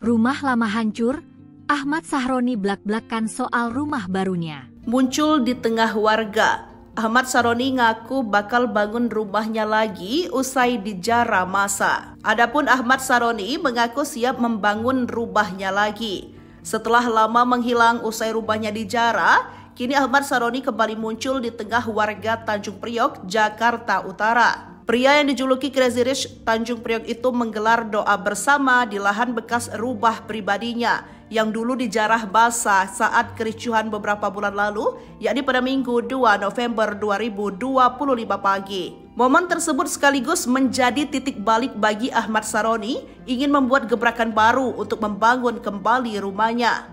Rumah lama hancur, Ahmad Sahroni blak-blakan soal rumah barunya. Muncul di tengah warga, Ahmad Sahroni ngaku bakal bangun rumahnya lagi usai dijara masa. Adapun Ahmad Sahroni mengaku siap membangun rumahnya lagi. Setelah lama menghilang usai rumahnya dijara, kini Ahmad Sahroni kembali muncul di tengah warga Tanjung Priok, Jakarta Utara. Pria yang dijuluki Crazy Rich Tanjung Priok itu menggelar doa bersama di lahan bekas rumah pribadinya yang dulu dijarah basah saat kericuhan beberapa bulan lalu, yakni pada Minggu 2 November 2025 pagi. Momen tersebut sekaligus menjadi titik balik bagi Ahmad Saroni ingin membuat gebrakan baru untuk membangun kembali rumahnya.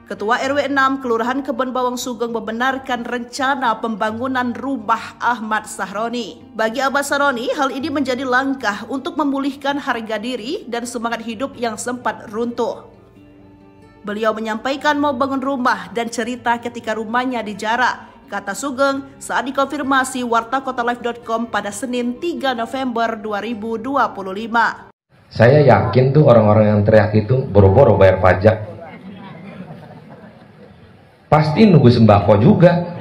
Ketua RW 6 Kelurahan Kebon Bawang Sugeng membenarkan rencana pembangunan rumah Ahmad Saroni. Bagi Ahmad Saroni, hal ini menjadi langkah untuk memulihkan harga diri dan semangat hidup yang sempat runtuh. Beliau menyampaikan mau bangun rumah dan cerita ketika rumahnya dijarah, kata Sugeng saat dikonfirmasi wartakotalive.com pada Senin 3 November 2025. Saya yakin tuh orang-orang yang teriak itu boro-boro bayar pajak. Pasti nunggu sembako juga.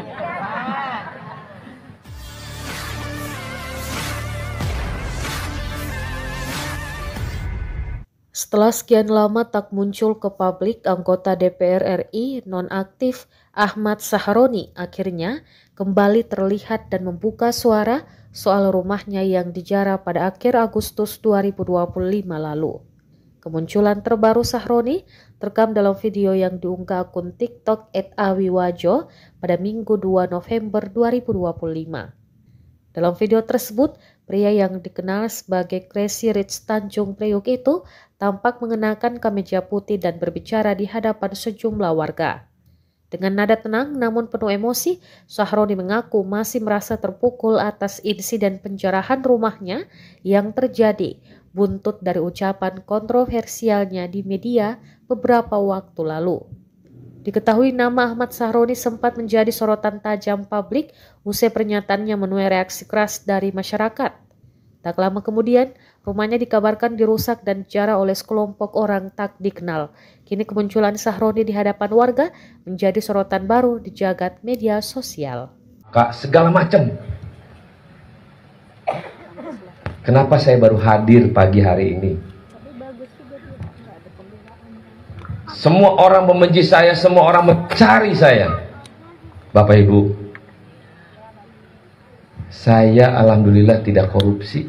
Setelah sekian lama tak muncul ke publik, anggota DPR RI nonaktif Ahmad Sahroni akhirnya kembali terlihat dan membuka suara soal rumahnya yang dijarah pada akhir Agustus 2025 lalu. Kemunculan terbaru Sahroni terekam dalam video yang diunggah akun TikTok @awiwajo pada Minggu 2 November 2025. Dalam video tersebut, pria yang dikenal sebagai Crazy Rich Tanjung Priok itu tampak mengenakan kemeja putih dan berbicara di hadapan sejumlah warga. Dengan nada tenang namun penuh emosi, Sahroni mengaku masih merasa terpukul atas insiden penjarahan rumahnya yang terjadi buntut dari ucapan kontroversialnya di media beberapa waktu lalu. Diketahui nama Ahmad Sahroni sempat menjadi sorotan tajam publik usai pernyataannya menuai reaksi keras dari masyarakat. Tak lama kemudian, rumahnya dikabarkan dirusak dan dijarah oleh sekelompok orang tak dikenal. Kini kemunculan Sahroni di hadapan warga menjadi sorotan baru di jagat media sosial. Kak, segala macam. Kenapa saya baru hadir pagi hari ini? Semua orang membenci saya, semua orang mencari saya. Bapak Ibu, saya alhamdulillah tidak korupsi.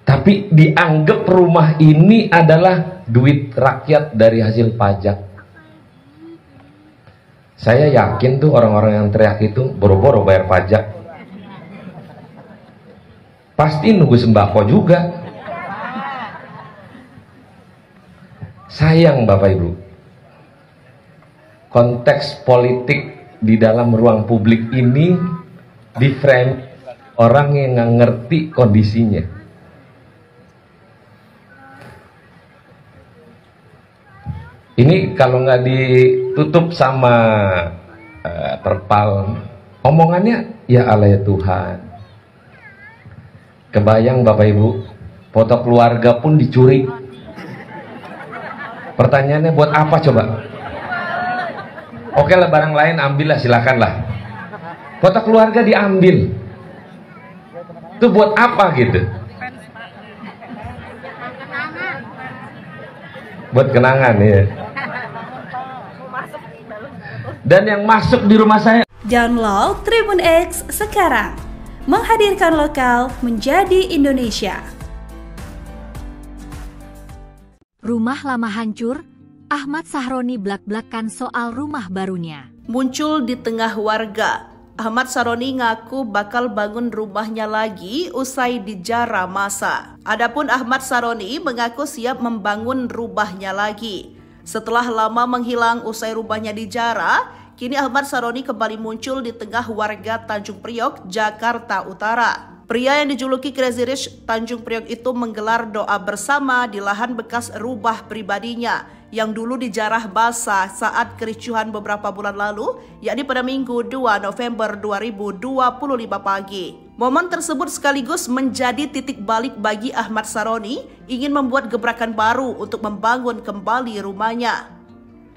Tapi dianggap rumah ini adalah duit rakyat dari hasil pajak. Saya yakin tuh orang-orang yang teriak itu boro-boro bayar pajak. Pasti nunggu sembako juga. Sayang Bapak Ibu, konteks politik di dalam ruang publik ini di frame orang yang nggak ngerti kondisinya. Ini kalau nggak ditutup sama terpal, omongannya ya Allah ya Tuhan. Kebayang Bapak Ibu, foto keluarga pun dicuri. Pertanyaannya buat apa coba? Oke lah, barang lain ambillah, silakanlah. Foto keluarga diambil. Itu buat apa gitu? Buat kenangan ya. Dan yang masuk di rumah saya. Download Tribun X sekarang. Menghadirkan lokal menjadi Indonesia. Rumah lama hancur, Ahmad Sahroni blak-blakan soal rumah barunya. Muncul di tengah warga, Ahmad Saroni ngaku bakal bangun rumahnya lagi usai dijarah masa. Adapun Ahmad Saroni mengaku siap membangun rumahnya lagi. Setelah lama menghilang usai rumahnya dijarah, kini Ahmad Saroni kembali muncul di tengah warga Tanjung Priok, Jakarta Utara. Pria yang dijuluki Crazy Rich Tanjung Priok itu menggelar doa bersama di lahan bekas rumah pribadinya yang dulu dijarah basah saat kericuhan beberapa bulan lalu, yakni pada Minggu 2 November 2025 pagi. Momen tersebut sekaligus menjadi titik balik bagi Ahmad Saroni ingin membuat gebrakan baru untuk membangun kembali rumahnya.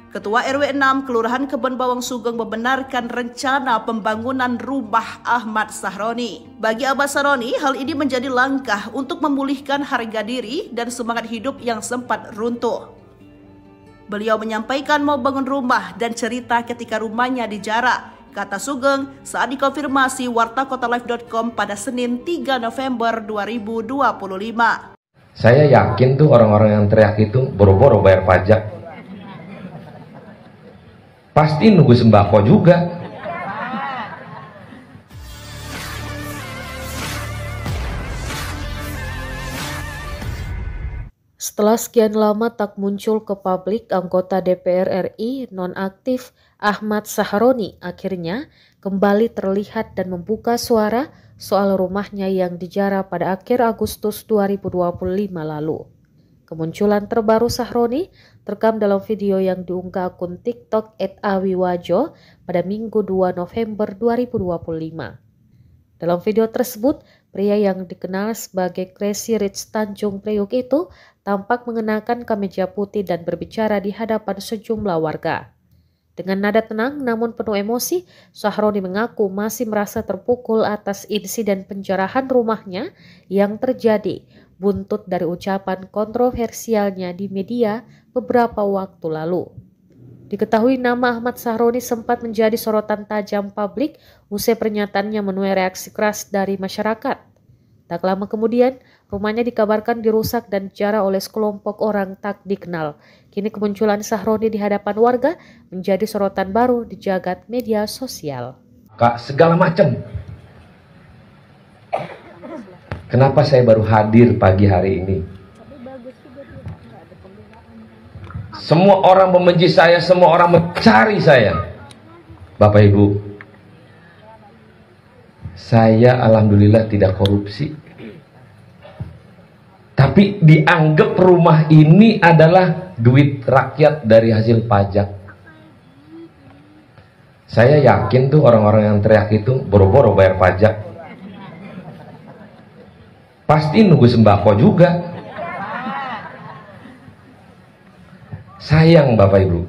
Ketua RW 6 Kelurahan Kebon Bawang Sugeng membenarkan rencana pembangunan rumah Ahmad Sahroni. Bagi Ahmad Saroni, hal ini menjadi langkah untuk memulihkan harga diri dan semangat hidup yang sempat runtuh. Beliau menyampaikan mau bangun rumah dan cerita ketika rumahnya dijarah, kata Sugeng saat dikonfirmasi wartakotalive.com pada Senin 3 November 2025. Saya yakin tuh orang-orang yang teriak itu boro-boro bayar pajak. Pasti nunggu sembako juga. Setelah sekian lama tak muncul ke publik, anggota DPR RI nonaktif Ahmad Sahroni akhirnya kembali terlihat dan membuka suara soal rumahnya yang dijarah pada akhir Agustus 2025 lalu. Kemunculan terbaru Sahroni terekam dalam video yang diunggah akun TikTok @awiwajo pada Minggu 2 November 2025. Dalam video tersebut, pria yang dikenal sebagai Crazy Rich Tanjung Priok itu tampak mengenakan kemeja putih dan berbicara di hadapan sejumlah warga. Dengan nada tenang namun penuh emosi, Sahroni mengaku masih merasa terpukul atas insiden penjarahan rumahnya yang terjadi buntut dari ucapan kontroversialnya di media beberapa waktu lalu. Diketahui nama Ahmad Sahroni sempat menjadi sorotan tajam publik usai pernyataannya menuai reaksi keras dari masyarakat. Tak lama kemudian, rumahnya dikabarkan dirusak dan dijarah oleh sekelompok orang tak dikenal. Kini kemunculan Sahroni di hadapan warga menjadi sorotan baru di jagat media sosial. Kak, segala macam. Kenapa saya baru hadir pagi hari ini? Semua orang membenci saya, semua orang mencari saya. Bapak Ibu, saya alhamdulillah tidak korupsi. Tapi dianggap rumah ini adalah duit rakyat dari hasil pajak. Saya yakin tuh orang-orang yang teriak itu boro-boro bayar pajak. Pasti nunggu sembako juga. Sayang Bapak Ibu,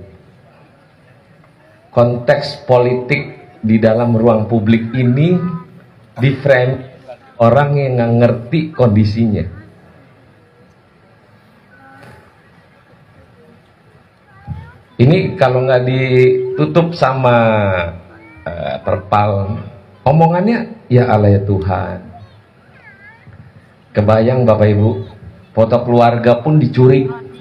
konteks politik di dalam ruang publik ini di frame orang yang nggak ngerti kondisinya. Ini kalau nggak ditutup sama terpal, omongannya ya Allah ya Tuhan. Kebayang Bapak Ibu, foto keluarga pun dicuri.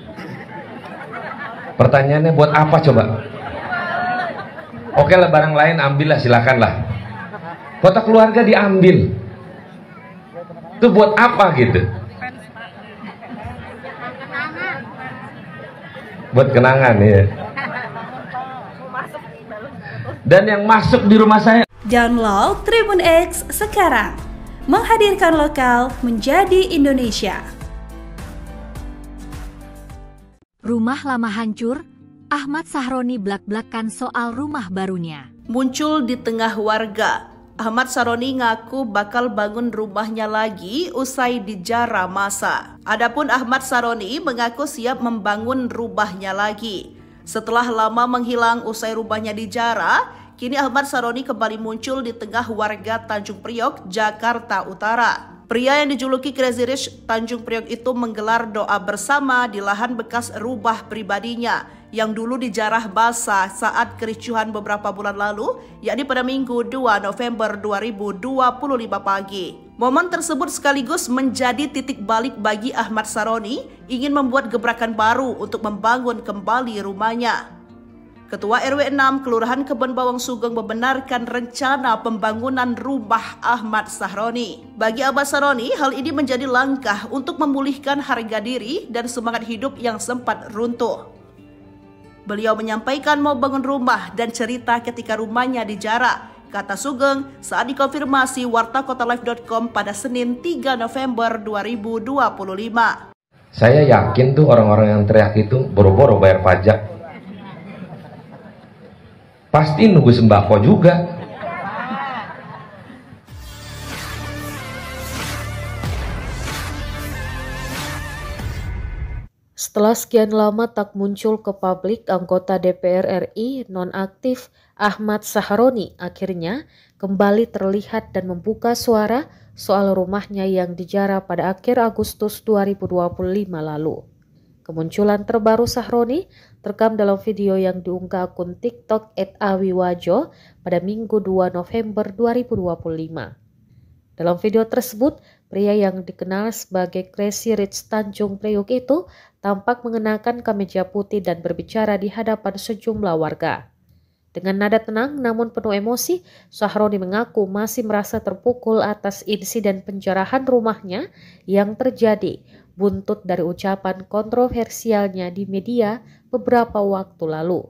Pertanyaannya buat apa coba? Oke lah, barang lain ambillah, silakanlah. Foto keluarga diambil. Itu buat apa gitu? Buat kenangan ya. Dan yang masuk di rumah saya. Download Tribun X sekarang. Menghadirkan lokal menjadi Indonesia. Rumah lama hancur, Ahmad Sahroni blak-blakan soal rumah barunya. Muncul di tengah warga, Ahmad Sahroni ngaku bakal bangun rumahnya lagi usai dijarah masa. Adapun Ahmad Sahroni mengaku siap membangun rumahnya lagi. Setelah lama menghilang usai rumahnya dijarah, kini Ahmad Sahroni kembali muncul di tengah warga Tanjung Priok, Jakarta Utara. Pria yang dijuluki Crazy Rich Tanjung Priok itu menggelar doa bersama di lahan bekas rumah pribadinya yang dulu dijarah basah saat kericuhan beberapa bulan lalu, yakni pada Minggu 2 November 2025 pagi. Momen tersebut sekaligus menjadi titik balik bagi Ahmad Sahroni ingin membuat gebrakan baru untuk membangun kembali rumahnya. Ketua RW 6 Kelurahan Kebon Bawang Sugeng membenarkan rencana pembangunan rumah Ahmad Sahroni. Bagi Ahmad Sahroni, hal ini menjadi langkah untuk memulihkan harga diri dan semangat hidup yang sempat runtuh. Beliau menyampaikan mau bangun rumah dan cerita ketika rumahnya dijarah, kata Sugeng saat dikonfirmasi wartakotalive.com pada Senin 3 November 2025. Saya yakin tuh orang-orang yang teriak itu boro-boro bayar pajak. Pasti nunggu sembako juga. Setelah sekian lama tak muncul ke publik, anggota DPR RI nonaktif Ahmad Sahroni akhirnya kembali terlihat dan membuka suara soal rumahnya yang dijarah pada akhir Agustus 2025 lalu. Kemunculan terbaru Sahroni terekam dalam video yang diunggah akun TikTok @awiwajo pada Minggu 2 November 2025. Dalam video tersebut, pria yang dikenal sebagai Crazy Rich Tanjung Priok itu tampak mengenakan kemeja putih dan berbicara di hadapan sejumlah warga. Dengan nada tenang namun penuh emosi, Sahroni mengaku masih merasa terpukul atas insiden penjarahan rumahnya yang terjadi buntut dari ucapan kontroversialnya di media beberapa waktu lalu.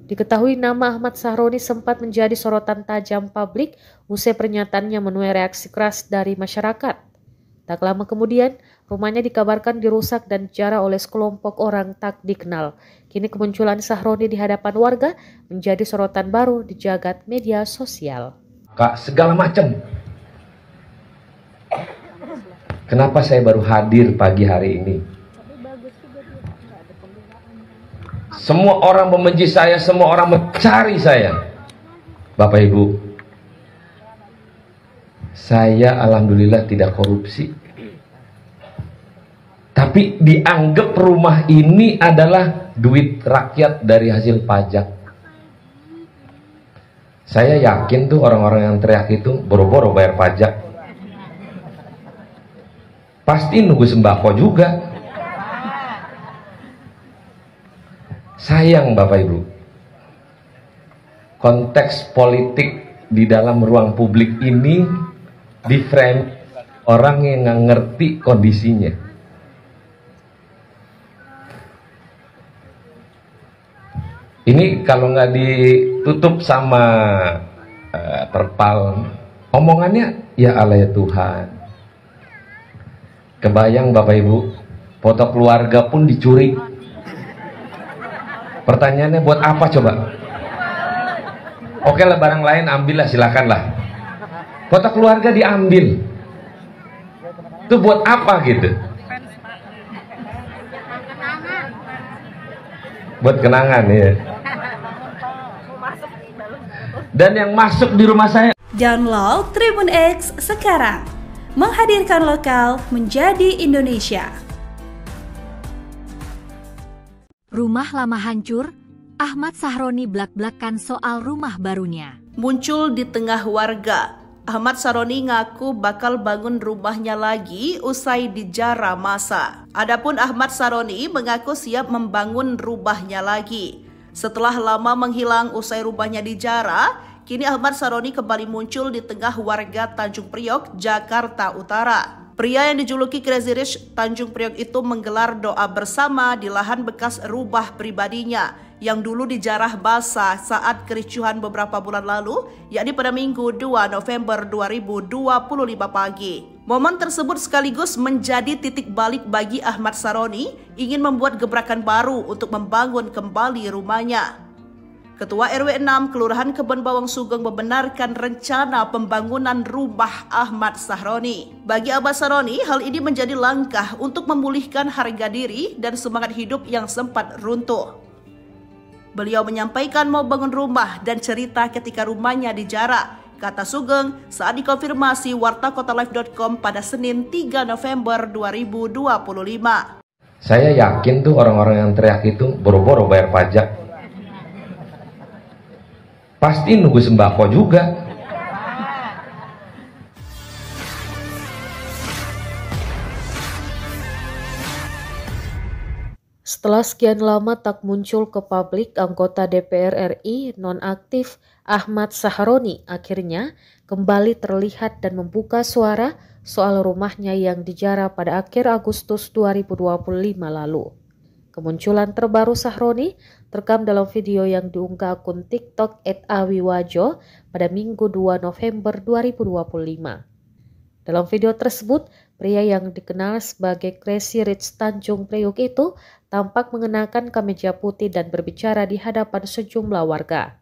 Diketahui nama Ahmad Sahroni sempat menjadi sorotan tajam publik usai pernyataannya menuai reaksi keras dari masyarakat. Tak lama kemudian, rumahnya dikabarkan dirusak dan dijarah oleh sekelompok orang tak dikenal. Kini kemunculan Sahroni di hadapan warga menjadi sorotan baru di jagat media sosial. Kak, segala macam. Kenapa saya baru hadir pagi hari ini? Semua orang membenci saya, semua orang mencari saya. Bapak Ibu, saya alhamdulillah tidak korupsi. Tapi dianggap rumah ini adalah duit rakyat dari hasil pajak. Saya yakin tuh orang-orang yang teriak itu boro-boro bayar pajak. Pasti nunggu sembako juga. Sayang Bapak Ibu, konteks politik di dalam ruang publik ini di-frame orang yang nggak ngerti kondisinya. Ini kalau nggak ditutup sama terpal, omongannya ya Allah ya Tuhan. Kebayang Bapak Ibu, foto keluarga pun dicuri. Pertanyaannya buat apa coba? Oke lah, barang lain ambillah, silakanlah. Foto keluarga diambil. Itu buat apa gitu? Buat kenangan ya. Dan yang masuk di rumah saya. Download Tribun X sekarang. Menghadirkan lokal menjadi Indonesia. Rumah lama hancur, Ahmad Sahroni blak-blakan soal rumah barunya. Muncul di tengah warga, Ahmad Sahroni ngaku bakal bangun rumahnya lagi usai dijarah masa. Adapun Ahmad Sahroni mengaku siap membangun rumahnya lagi. Setelah lama menghilang usai rumahnya dijarah, kini Ahmad Sahroni kembali muncul di tengah warga Tanjung Priok, Jakarta Utara. Pria yang dijuluki Crazy Rich Tanjung Priok itu menggelar doa bersama di lahan bekas rumah pribadinya yang dulu dijarah basah saat kericuhan beberapa bulan lalu, yakni pada Minggu 2 November 2025 pagi. Momen tersebut sekaligus menjadi titik balik bagi Ahmad Sahroni ingin membuat gebrakan baru untuk membangun kembali rumahnya. Ketua RW 6 Kelurahan Kebon Bawang Sugeng membenarkan rencana pembangunan rumah Ahmad Sahroni. Bagi Ahmad Sahroni, hal ini menjadi langkah untuk memulihkan harga diri dan semangat hidup yang sempat runtuh. Beliau menyampaikan mau bangun rumah dan cerita ketika rumahnya dijarah, kata Sugeng saat dikonfirmasi wartakotalive.com pada Senin 3 November 2025. Saya yakin tuh orang-orang yang teriak itu boro-boro bayar pajak. Pasti nunggu sembako juga. Setelah sekian lama tak muncul ke publik, anggota DPR RI nonaktif Ahmad Sahroni akhirnya kembali terlihat dan membuka suara soal rumahnya yang dijarah pada akhir Agustus 2025 lalu. Kemunculan terbaru Sahroni terekam dalam video yang diunggah akun TikTok @awiwajo pada Minggu 2 November 2025. Dalam video tersebut, pria yang dikenal sebagai Crazy Rich Tanjung Priok itu tampak mengenakan kemeja putih dan berbicara di hadapan sejumlah warga.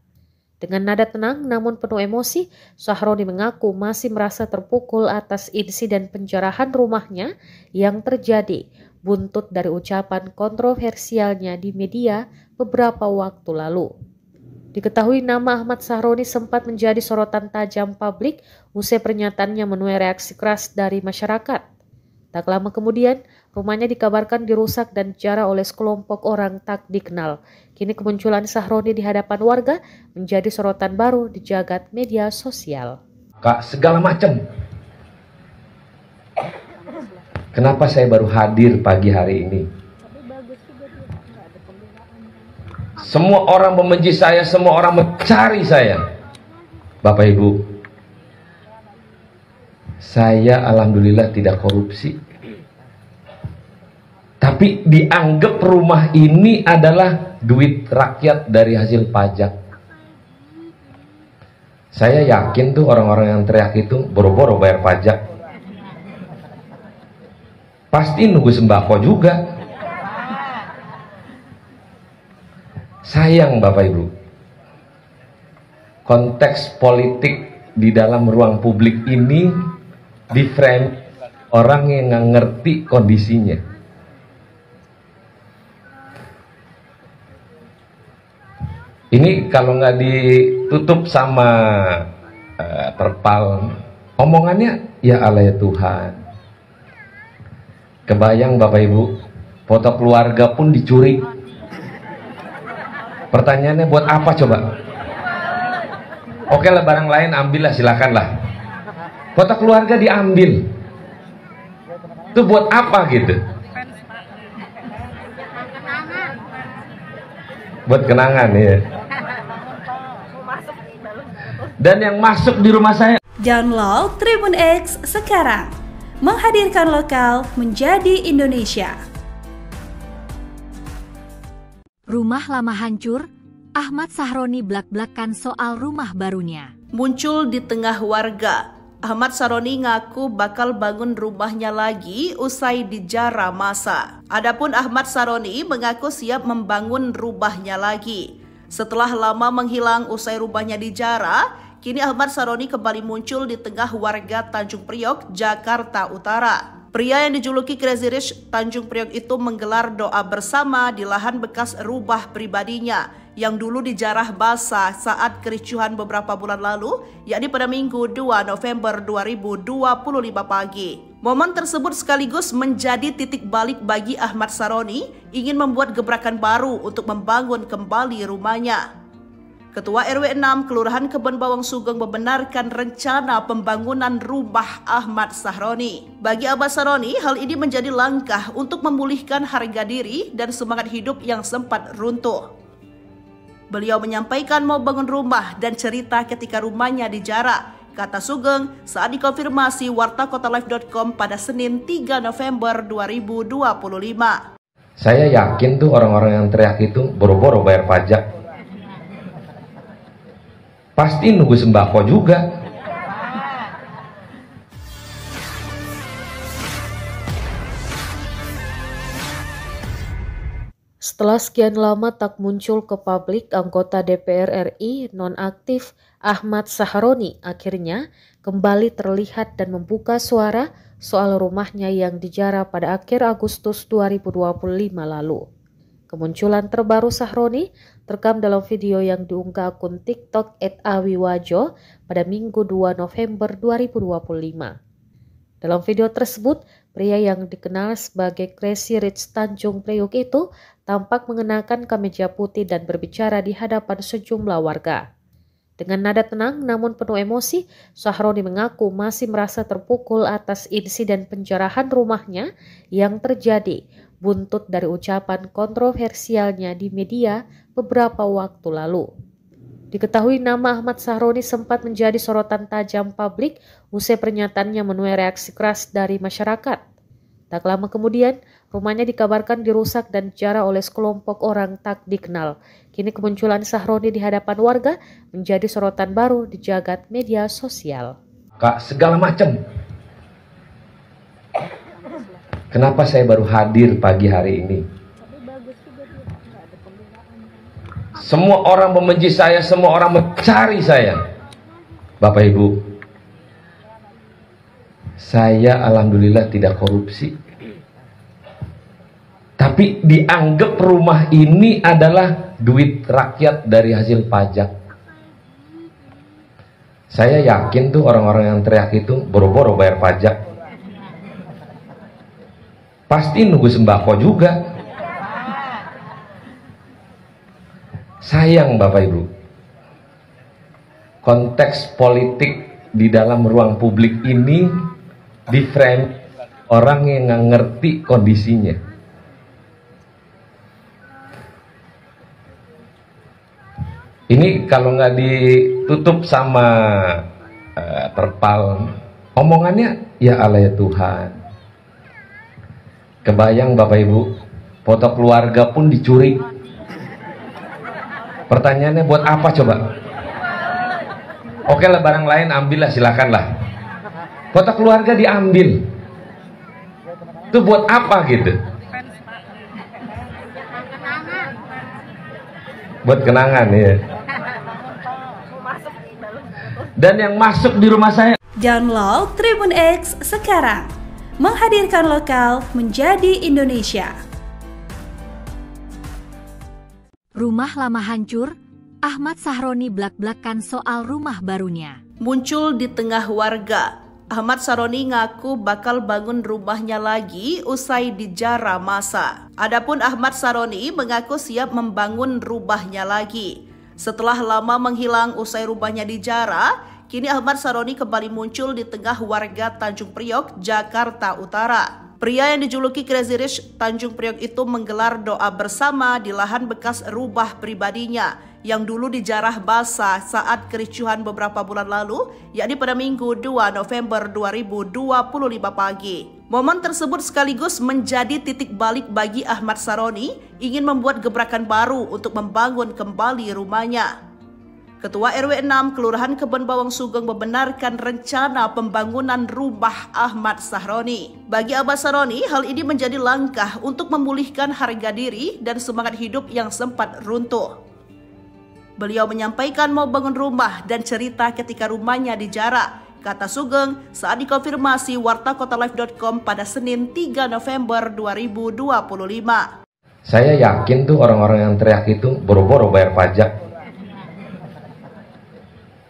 Dengan nada tenang namun penuh emosi, Sahroni mengaku masih merasa terpukul atas insiden penjarahan rumahnya yang terjadi buntut dari ucapan kontroversialnya di media beberapa waktu lalu. Diketahui nama Ahmad Sahroni sempat menjadi sorotan tajam publik usai pernyataannya menuai reaksi keras dari masyarakat. Tak lama kemudian, rumahnya dikabarkan dirusak dan dijarah oleh sekelompok orang tak dikenal. Kini kemunculan Sahroni di hadapan warga menjadi sorotan baru di jagat media sosial. Kak, segala macam. Kenapa saya baru hadir pagi hari ini? Semua orang membenci saya, semua orang mencari saya. Bapak Ibu, saya alhamdulillah tidak korupsi. Tapi dianggap rumah ini adalah duit rakyat dari hasil pajak. Saya yakin tuh orang-orang yang teriak itu boro-boro bayar pajak. Pasti nunggu sembako juga. Sayang Bapak Ibu, konteks politik di dalam ruang publik ini di frame orang yang nggak ngerti kondisinya. Ini kalau nggak ditutup sama terpal, omongannya ya Allah ya Tuhan. Kebayang Bapak Ibu, foto keluarga pun dicuri. Pertanyaannya buat apa coba? Oke lah, barang lain ambillah, silakanlah. Foto keluarga diambil. Itu buat apa gitu? Buat kenangan ya. Dan yang masuk di rumah saya. Download Tribun X sekarang. Menghadirkan lokal menjadi Indonesia. Rumah lama hancur, Ahmad Sahroni blak-blakan soal rumah barunya. Muncul di tengah warga, Ahmad Sahroni ngaku bakal bangun rumahnya lagi usai dijara masa. Adapun Ahmad Sahroni mengaku siap membangun rumahnya lagi. Setelah lama menghilang usai rumahnya dijara, kini Ahmad Sahroni kembali muncul di tengah warga Tanjung Priok, Jakarta Utara. Pria yang dijuluki Crazy Rich Tanjung Priok itu menggelar doa bersama di lahan bekas rumah pribadinya yang dulu dijarah basah saat kericuhan beberapa bulan lalu, yakni pada Minggu 2 November 2025 pagi. Momen tersebut sekaligus menjadi titik balik bagi Ahmad Sahroni ingin membuat gebrakan baru untuk membangun kembali rumahnya. Ketua RW 6 Kelurahan Kebon Bawang Sugeng membenarkan rencana pembangunan rumah Ahmad Sahroni. Bagi Ahmad Sahroni, hal ini menjadi langkah untuk memulihkan harga diri dan semangat hidup yang sempat runtuh. Beliau menyampaikan mau bangun rumah dan cerita ketika rumahnya dijara, kata Sugeng saat dikonfirmasi wartakotalive.com pada Senin 3 November 2025. Saya yakin tuh orang-orang yang teriak itu boro-boro bayar pajak. Pasti nunggu sembako juga. Setelah sekian lama tak muncul ke publik, anggota DPR RI nonaktif Ahmad Sahroni akhirnya kembali terlihat dan membuka suara soal rumahnya yang dijara pada akhir Agustus 2025 lalu. Kemunculan terbaru Sahroni terekam dalam video yang diunggah akun TikTok @awiwajo pada Minggu 2 November 2025. Dalam video tersebut, pria yang dikenal sebagai Crazy Rich Tanjung Priok itu tampak mengenakan kemeja putih dan berbicara di hadapan sejumlah warga. Dengan nada tenang namun penuh emosi, Sahroni mengaku masih merasa terpukul atas insiden penjarahan rumahnya yang terjadi buntut dari ucapan kontroversialnya di media beberapa waktu lalu. Diketahui nama Ahmad Sahroni sempat menjadi sorotan tajam publik usai pernyataannya menuai reaksi keras dari masyarakat. Tak lama kemudian, rumahnya dikabarkan dirusak dan dijara oleh sekelompok orang tak dikenal. Kini kemunculan Sahroni di hadapan warga menjadi sorotan baru di jagat media sosial. Kak, segala macam. Kenapa saya baru hadir pagi hari ini? Semua orang membenci saya, semua orang mencari saya. Bapak Ibu, saya alhamdulillah tidak korupsi. Tapi dianggap rumah ini adalah duit rakyat dari hasil pajak. Saya yakin tuh orang-orang yang teriak itu boro-boro bayar pajak. Pasti nunggu sembako juga. Sayang Bapak Ibu, konteks politik di dalam ruang publik ini di frame orang yang nggak ngerti kondisinya. Ini kalau nggak ditutup sama terpal, omongannya ya Allah ya Tuhan. Kebayang Bapak Ibu, foto keluarga pun dicuri. Pertanyaannya buat apa coba? Oke lah, barang lain ambillah, silakanlah. Foto keluarga diambil, itu buat apa gitu? Buat kenangan ya. Dan yang masuk di rumah saya, Download Tribun X sekarang, menghadirkan lokal menjadi Indonesia. Rumah lama hancur, Ahmad Sahroni blak-blakan soal rumah barunya. Muncul di tengah warga, Ahmad Sahroni ngaku bakal bangun rumahnya lagi usai dijara masa. Adapun Ahmad Sahroni mengaku siap membangun rumahnya lagi. Setelah lama menghilang usai rumahnya dijara, kini Ahmad Sahroni kembali muncul di tengah warga Tanjung Priok, Jakarta Utara. Pria yang dijuluki Crazy Rich Tanjung Priok itu menggelar doa bersama di lahan bekas rumah pribadinya yang dulu dijarah basah saat kericuhan beberapa bulan lalu, yakni pada Minggu 2 November 2025 pagi. Momen tersebut sekaligus menjadi titik balik bagi Ahmad Sahroni ingin membuat gebrakan baru untuk membangun kembali rumahnya. Ketua RW 6 Kelurahan Kebon Bawang Sugeng membenarkan rencana pembangunan rumah Ahmad Sahroni. Bagi Ahmad Sahroni, hal ini menjadi langkah untuk memulihkan harga diri dan semangat hidup yang sempat runtuh. Beliau menyampaikan mau bangun rumah dan cerita ketika rumahnya dijara, kata Sugeng saat dikonfirmasi wartakotalive.com pada Senin 3 November 2025. saya yakin tuh orang-orang yang teriak itu boro-boro bayar pajak.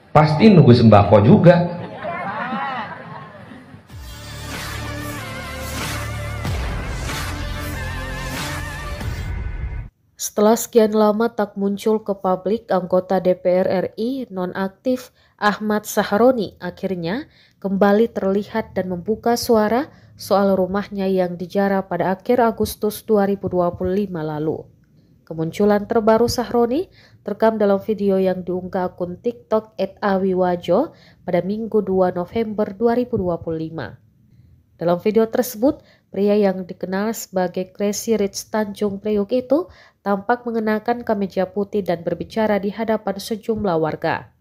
Pasti nunggu sembako juga. Setelah sekian lama tak muncul ke publik, anggota DPR RI nonaktif Ahmad Sahroni akhirnya kembali terlihat dan membuka suara soal rumahnya yang dijara pada akhir Agustus 2025 lalu. Kemunculan terbaru Sahroni terekam dalam video yang diunggah akun TikTok @awiwajo pada Minggu 2 November 2025. Dalam video tersebut, pria yang dikenal sebagai Crazy Rich Tanjung Priok itu tampak mengenakan kemeja putih dan berbicara di hadapan sejumlah warga.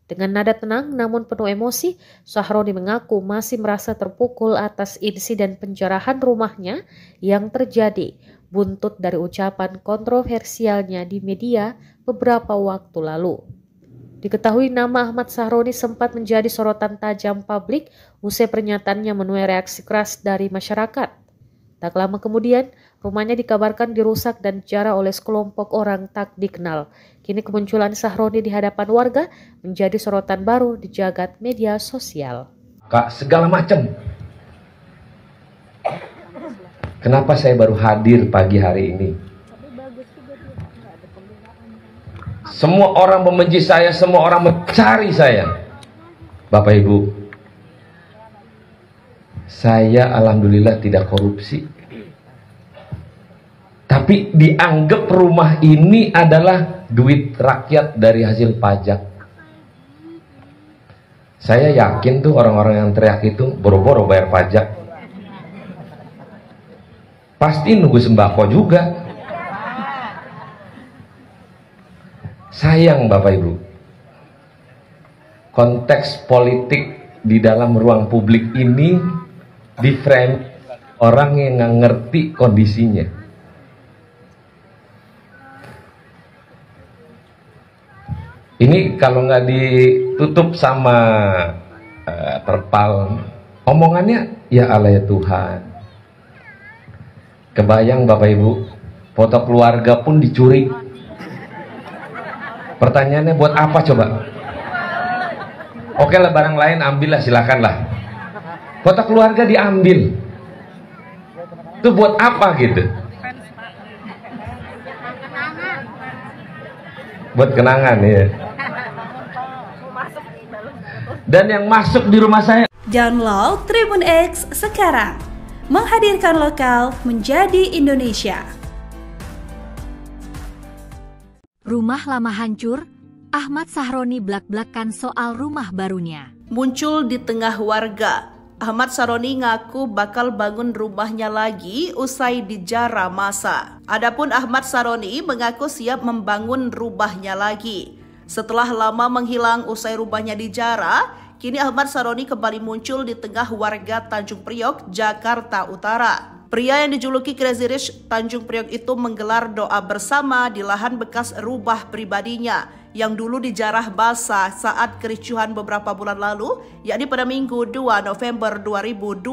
Dengan nada tenang namun penuh emosi, Sahroni mengaku masih merasa terpukul atas insiden penjarahan rumahnya yang terjadi buntut dari ucapan kontroversialnya di media beberapa waktu lalu. Diketahui nama Ahmad Sahroni sempat menjadi sorotan tajam publik usai pernyataannya menuai reaksi keras dari masyarakat. Tak lama kemudian, rumahnya dikabarkan dirusak dan dijara oleh sekelompok orang tak dikenal. Kini kemunculan Sahroni di hadapan warga menjadi sorotan baru di jagat media sosial. Kak, segala macam. Kenapa saya baru hadir pagi hari ini? Semua orang membenci saya, semua orang mencari saya. Bapak Ibu, saya alhamdulillah tidak korupsi. Tapi dianggap rumah ini adalah duit rakyat dari hasil pajak. Saya yakin tuh orang-orang yang teriak itu boro-boro bayar pajak. Pasti nunggu sembako juga. Sayang Bapak Ibu, konteks politik di dalam ruang publik ini di frame orang yang nggak ngerti kondisinya. Ini kalau nggak ditutup sama terpal, omongannya ya Allah ya Tuhan. Kebayang Bapak Ibu, foto keluarga pun dicuri. Pertanyaannya buat apa coba? Oke lah, barang lain ambillah, silakanlah. Foto keluarga diambil, itu buat apa gitu? Buat kenangan ya. Dan yang masuk di rumah saya, Download Tribun X sekarang, menghadirkan lokal menjadi Indonesia. Rumah lama hancur, Ahmad Sahroni blak-blakan soal rumah barunya. Muncul di tengah warga, Ahmad Sahroni ngaku bakal bangun rumahnya lagi usai dijara masa. Adapun Ahmad Sahroni mengaku siap membangun rumahnya lagi. Setelah lama menghilang usai rumahnya dijara, kini Ahmad Sahroni kembali muncul di tengah warga Tanjung Priok, Jakarta Utara. Pria yang dijuluki Crazy Rich Tanjung Priok itu menggelar doa bersama di lahan bekas rumah pribadinya yang dulu dijarah basah saat kericuhan beberapa bulan lalu, yakni pada Minggu 2 November 2025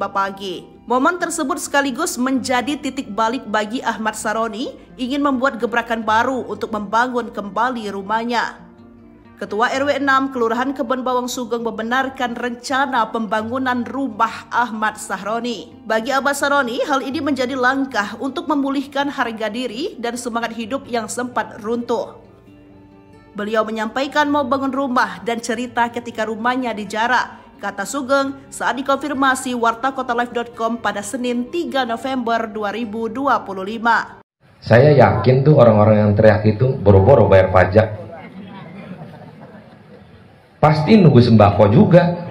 pagi. Momen tersebut sekaligus menjadi titik balik bagi Ahmad Sahroni ingin membuat gebrakan baru untuk membangun kembali rumahnya. Ketua RW 6 Kelurahan Kebon Bawang Sugeng membenarkan rencana pembangunan rumah Ahmad Sahroni. Bagi Ahmad Sahroni, hal ini menjadi langkah untuk memulihkan harga diri dan semangat hidup yang sempat runtuh. Beliau menyampaikan mau bangun rumah dan cerita ketika rumahnya dijara, kata Sugeng saat dikonfirmasi wartakotalive.com pada Senin 3 November 2025. Saya yakin tuh orang-orang yang teriak itu boro-boro bayar pajak. Pasti nunggu sembako juga.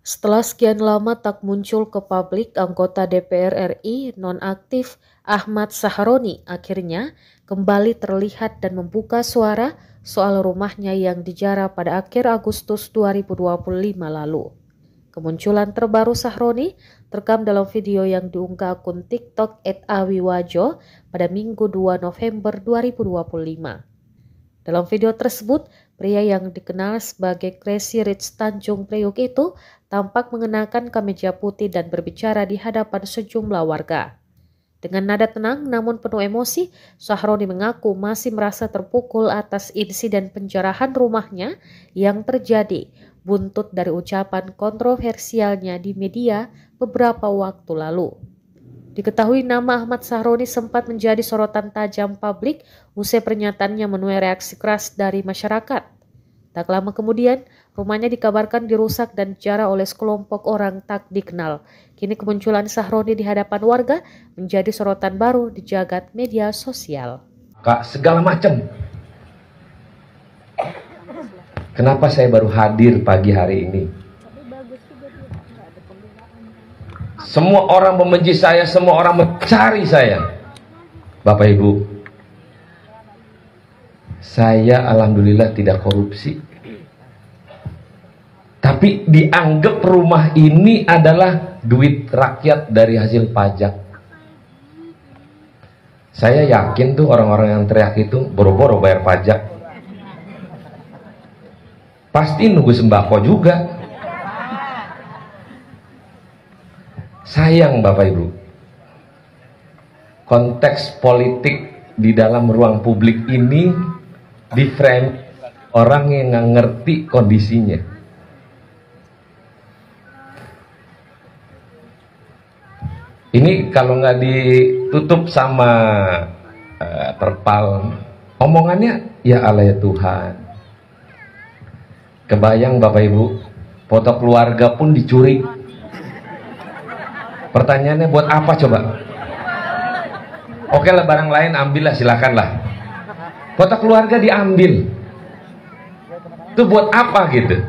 Setelah sekian lama tak muncul ke publik, anggota DPR RI nonaktif Ahmad Sahroni akhirnya kembali terlihat dan membuka suara soal rumahnya yang dijara pada akhir Agustus 2025 lalu. Kemunculan terbaru Sahroni terekam dalam video yang diunggah akun TikTok @awiwajo pada Minggu 2 November 2025. Dalam video tersebut, pria yang dikenal sebagai Crazy Rich Tanjung Priok itu tampak mengenakan kemeja putih dan berbicara di hadapan sejumlah warga. Dengan nada tenang namun penuh emosi, Sahroni mengaku masih merasa terpukul atas insiden penjarahan rumahnya yang terjadi buntut dari ucapan kontroversialnya di media beberapa waktu lalu. Diketahui nama Ahmad Sahroni sempat menjadi sorotan tajam publik usai pernyataannya menuai reaksi keras dari masyarakat. Tak lama kemudian, rumahnya dikabarkan dirusak dan dijara oleh sekelompok orang tak dikenal. Kini kemunculan Sahroni di hadapan warga menjadi sorotan baru di jagat media sosial. Kak, segala macam. Kenapa saya baru hadir pagi hari ini? Semua orang membenci saya, semua orang mencari saya. Bapak Ibu, saya alhamdulillah tidak korupsi. Tapi dianggap rumah ini adalah duit rakyat dari hasil pajak. Saya yakin tuh orang-orang yang teriak itu boro-boro bayar pajak. Pasti nunggu sembako juga. Sayang Bapak Ibu, konteks politik di dalam ruang publik ini di-frame orang yang nggak ngerti kondisinya. Ini kalau nggak ditutup sama terpal, omongannya ya Allah ya Tuhan. Kebayang Bapak Ibu, foto keluarga pun dicuri. Pertanyaannya buat apa coba? Oke lah, barang lain ambillah, silakanlah. Foto keluarga diambil. Itu buat apa gitu?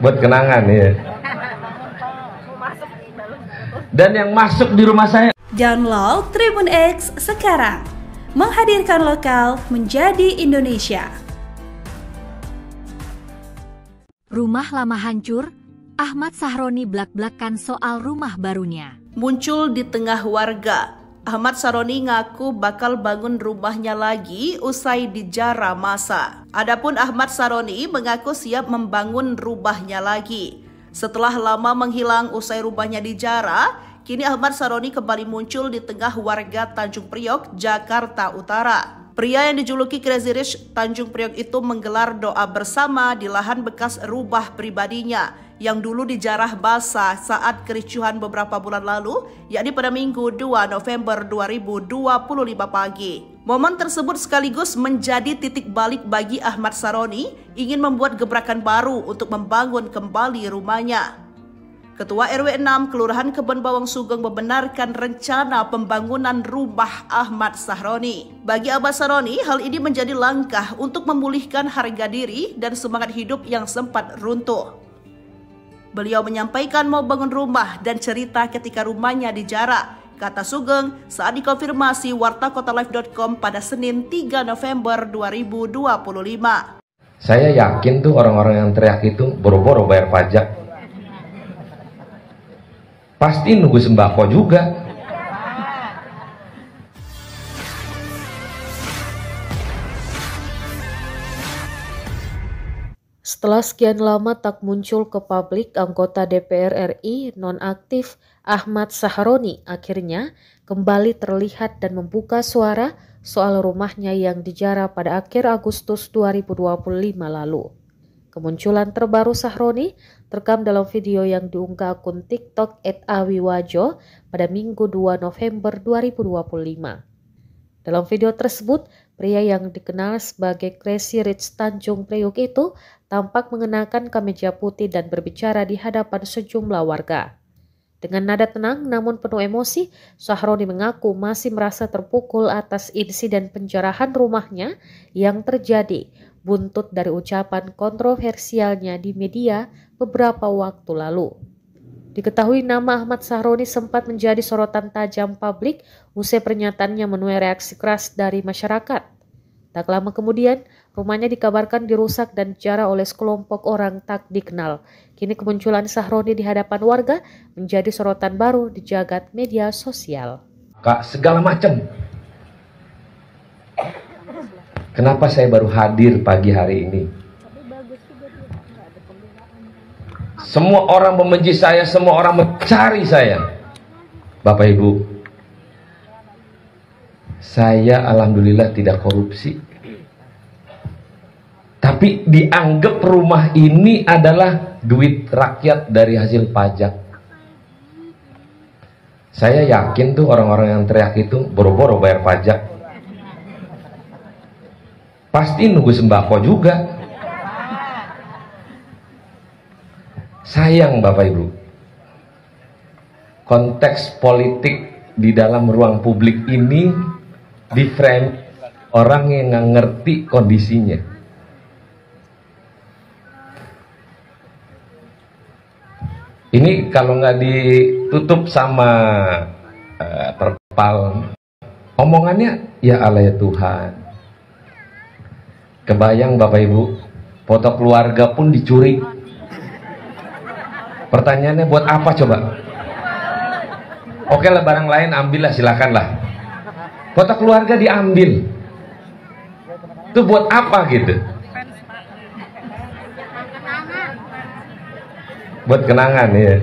Buat kenangan ya. Dan yang masuk di rumah saya. Download Tribun X sekarang. Menghadirkan lokal menjadi Indonesia. Rumah lama hancur, Ahmad Sahroni blak-blakan soal rumah barunya. Muncul di tengah warga, Ahmad Sahroni ngaku bakal bangun rumahnya lagi usai dijara masa. Adapun Ahmad Sahroni mengaku siap membangun rumahnya lagi. Setelah lama menghilang usai rumahnya dijara, kini Ahmad Sahroni kembali muncul di tengah warga Tanjung Priok, Jakarta Utara. Pria yang dijuluki Crazy Rich Tanjung Priok itu menggelar doa bersama di lahan bekas rumah pribadinya yang dulu dijarah basah saat kericuhan beberapa bulan lalu, yakni pada Minggu 2 November 2025 pagi. Momen tersebut sekaligus menjadi titik balik bagi Ahmad Saroni ingin membuat gebrakan baru untuk membangun kembali rumahnya. Ketua RW 6 Kelurahan Kebon Bawang Sugeng membenarkan rencana pembangunan rumah Ahmad Saroni. Bagi Abah Saroni, hal ini menjadi langkah untuk memulihkan harga diri dan semangat hidup yang sempat runtuh. Beliau menyampaikan mau bangun rumah dan cerita ketika rumahnya dijarah, kata Sugeng saat dikonfirmasi wartakotalive.com pada Senin 3 November 2025. Saya yakin tuh orang-orang yang teriak itu boro-boro bayar pajak. Pasti nunggu sembako juga. Setelah sekian lama tak muncul ke publik, anggota DPR RI nonaktif Ahmad Sahroni akhirnya kembali terlihat dan membuka suara soal rumahnya yang dijarah pada akhir Agustus 2025 lalu. Kemunculan terbaru Sahroni terekam dalam video yang diunggah akun TikTok @awiwajo pada Minggu 2 November 2025. Dalam video tersebut, pria yang dikenal sebagai Crazy Rich Tanjung Priok itu tampak mengenakan kemeja putih dan berbicara di hadapan sejumlah warga. Dengan nada tenang namun penuh emosi, Sahroni mengaku masih merasa terpukul atas insiden penjarahan rumahnya yang terjadi buntut dari ucapan kontroversialnya di media beberapa waktu lalu. Diketahui nama Ahmad Sahroni sempat menjadi sorotan tajam publik usai pernyataannya menuai reaksi keras dari masyarakat. Tak lama kemudian, rumahnya dikabarkan dirusak dan dijarah oleh sekelompok orang tak dikenal. Kini kemunculan Sahroni di hadapan warga menjadi sorotan baru di jagat media sosial. Kak, segala macam. Kenapa saya baru hadir pagi hari ini? Semua orang membenci saya, semua orang mencari saya. Bapak Ibu, saya alhamdulillah tidak korupsi. Tapi dianggap rumah ini adalah duit rakyat dari hasil pajak. Saya yakin tuh orang-orang yang teriak itu boro-boro bayar pajak. Pasti nunggu sembako juga. Sayang Bapak Ibu, konteks politik di dalam ruang publik ini di frame orang yang nggak ngerti kondisinya. Ini kalau nggak ditutup sama terpal, omongannya ya Allah ya Tuhan. Kebayang Bapak Ibu, foto keluarga pun dicuri. Pertanyaannya buat apa coba? Oke lah, barang lain ambillah, silakanlah. Foto keluarga diambil. Itu buat apa gitu? Buat kenangan ya.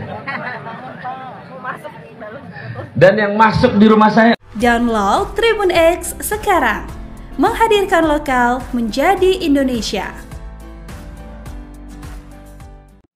Dan yang masuk di rumah saya. Download Tribun X sekarang. Menghadirkan lokal menjadi Indonesia.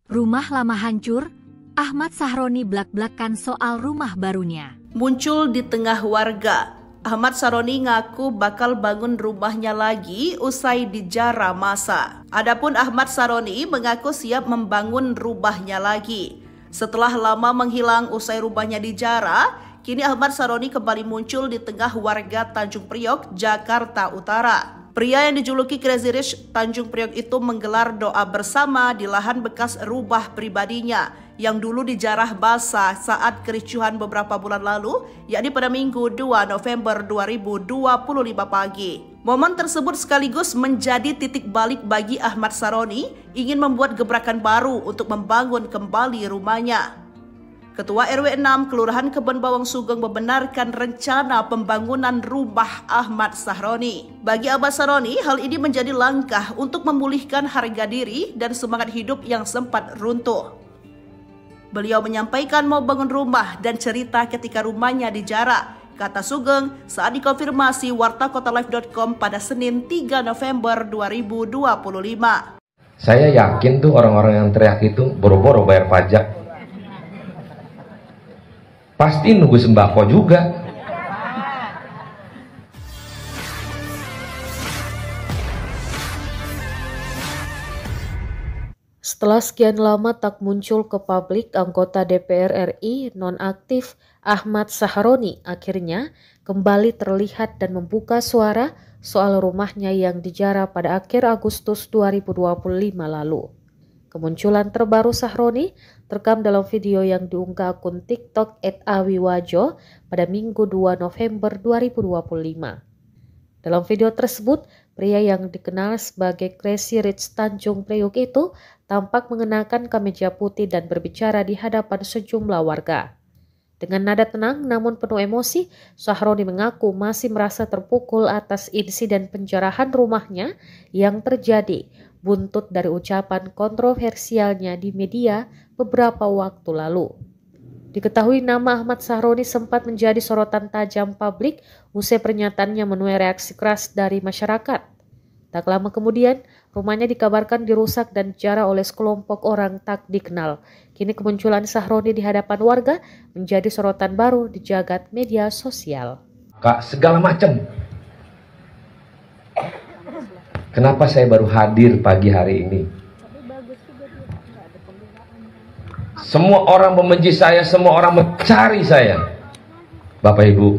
Rumah lama hancur, Ahmad Sahroni blak-blakan soal rumah barunya. Muncul di tengah warga, Ahmad Saroni ngaku bakal bangun rumahnya lagi usai dijarah masa. Adapun Ahmad Saroni mengaku siap membangun rumahnya lagi. Setelah lama menghilang usai rumahnya dijarah, kini Ahmad Saroni kembali muncul di tengah warga Tanjung Priok, Jakarta Utara. Pria yang dijuluki Crazy Rich Tanjung Priok itu menggelar doa bersama di lahan bekas rumah pribadinya yang dulu dijarah basah saat kericuhan beberapa bulan lalu, yakni pada Minggu 2 November 2025 pagi. Momen tersebut sekaligus menjadi titik balik bagi Ahmad Saroni ingin membuat gebrakan baru untuk membangun kembali rumahnya. Ketua RW 6 Kelurahan Kebon Bawang Sugeng membenarkan rencana pembangunan rumah Ahmad Sahroni. Bagi Abah Saroni, hal ini menjadi langkah untuk memulihkan harga diri dan semangat hidup yang sempat runtuh. Beliau menyampaikan mau bangun rumah dan cerita ketika rumahnya dijarah, kata Sugeng saat dikonfirmasi wartakotalive.com pada Senin 3 November 2025. Saya yakin tuh orang-orang yang teriak itu boro-boro bayar pajak. Pasti nunggu sembako juga. Setelah sekian lama tak muncul ke publik, anggota DPR RI nonaktif Ahmad Sahroni akhirnya kembali terlihat dan membuka suara soal rumahnya yang dijarah pada akhir Agustus 2025 lalu. Kemunculan terbaru Sahroni terekam dalam video yang diunggah akun TikTok @awiwajo pada Minggu 2 November 2025. Dalam video tersebut, pria yang dikenal sebagai Crazy Rich Tanjung Priok itu tampak mengenakan kemeja putih dan berbicara di hadapan sejumlah warga. Dengan nada tenang namun penuh emosi, Sahroni mengaku masih merasa terpukul atas insiden penjarahan rumahnya yang terjadi buntut dari ucapan kontroversialnya di media beberapa waktu lalu. Diketahui nama Ahmad Sahroni sempat menjadi sorotan tajam publik usai pernyataannya menuai reaksi keras dari masyarakat. Tak lama kemudian, rumahnya dikabarkan dirusak dan dijarah oleh sekelompok orang tak dikenal. Kini kemunculan Sahroni di hadapan warga menjadi sorotan baru di jagat media sosial. Kak, segala macam. Kenapa saya baru hadir pagi hari ini? Semua orang membenci saya, semua orang mencari saya. Bapak Ibu,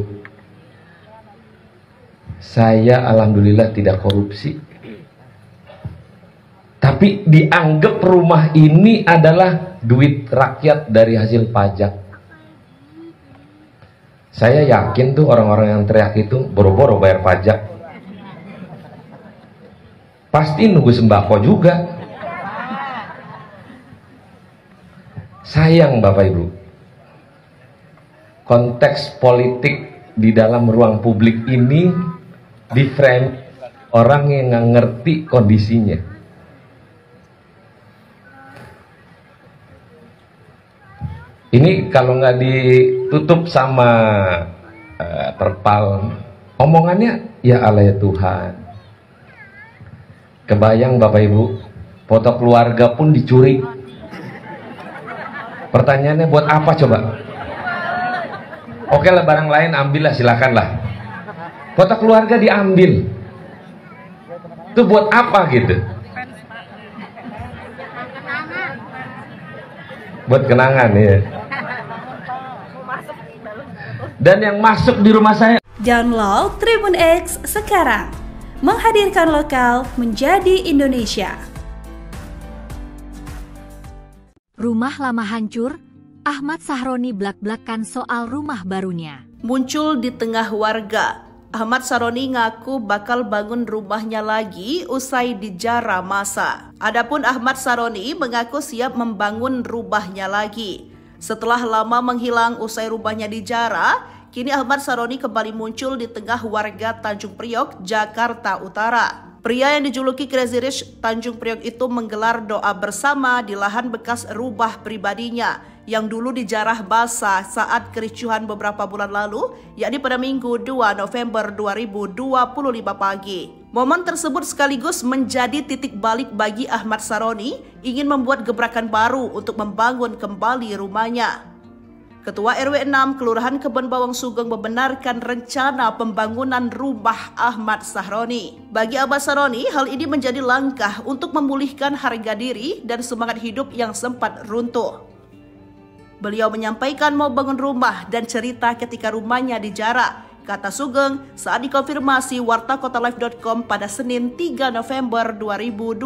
saya alhamdulillah tidak korupsi. Tapi dianggap rumah ini adalah duit rakyat dari hasil pajak. Saya yakin tuh orang-orang yang teriak itu boro-boro bayar pajak. Pasti nunggu sembako juga. Sayang Bapak Ibu, konteks politik di dalam ruang publik ini di frame orang yang nggak ngerti kondisinya. Ini kalau nggak ditutup sama terpal, omongannya ya Allah ya Tuhan. Kebayang Bapak Ibu, foto keluarga pun dicuri. Pertanyaannya buat apa coba? Oke lah, barang lain ambillah, silakanlah. Foto keluarga diambil. Itu buat apa gitu? Buat kenangan ya. Dan yang masuk di rumah saya. Download Tribun X sekarang. Menghadirkan lokal menjadi Indonesia. Rumah lama hancur, Ahmad Sahroni blak-blakan soal rumah barunya. Muncul di tengah warga, Ahmad Sahroni ngaku bakal bangun rumahnya lagi usai dijarah masa. Adapun Ahmad Sahroni mengaku siap membangun rumahnya lagi. Setelah lama menghilang usai rumahnya dijarah, kini Ahmad Sahroni kembali muncul di tengah warga Tanjung Priok, Jakarta Utara. Pria yang dijuluki Crazy Rich Tanjung Priok itu menggelar doa bersama di lahan bekas rumah pribadinya yang dulu dijarah basah saat kericuhan beberapa bulan lalu, yakni pada Minggu 2 November 2025 pagi. Momen tersebut sekaligus menjadi titik balik bagi Ahmad Sahroni ingin membuat gebrakan baru untuk membangun kembali rumahnya. Ketua RW 6 Kelurahan Kebon Bawang Sugeng membenarkan rencana pembangunan rumah Ahmad Sahroni. Bagi Ahmad Sahroni, hal ini menjadi langkah untuk memulihkan harga diri dan semangat hidup yang sempat runtuh. Beliau menyampaikan mau bangun rumah dan cerita ketika rumahnya dijarah, kata Sugeng saat dikonfirmasi wartakotalive.com pada Senin 3 November 2025.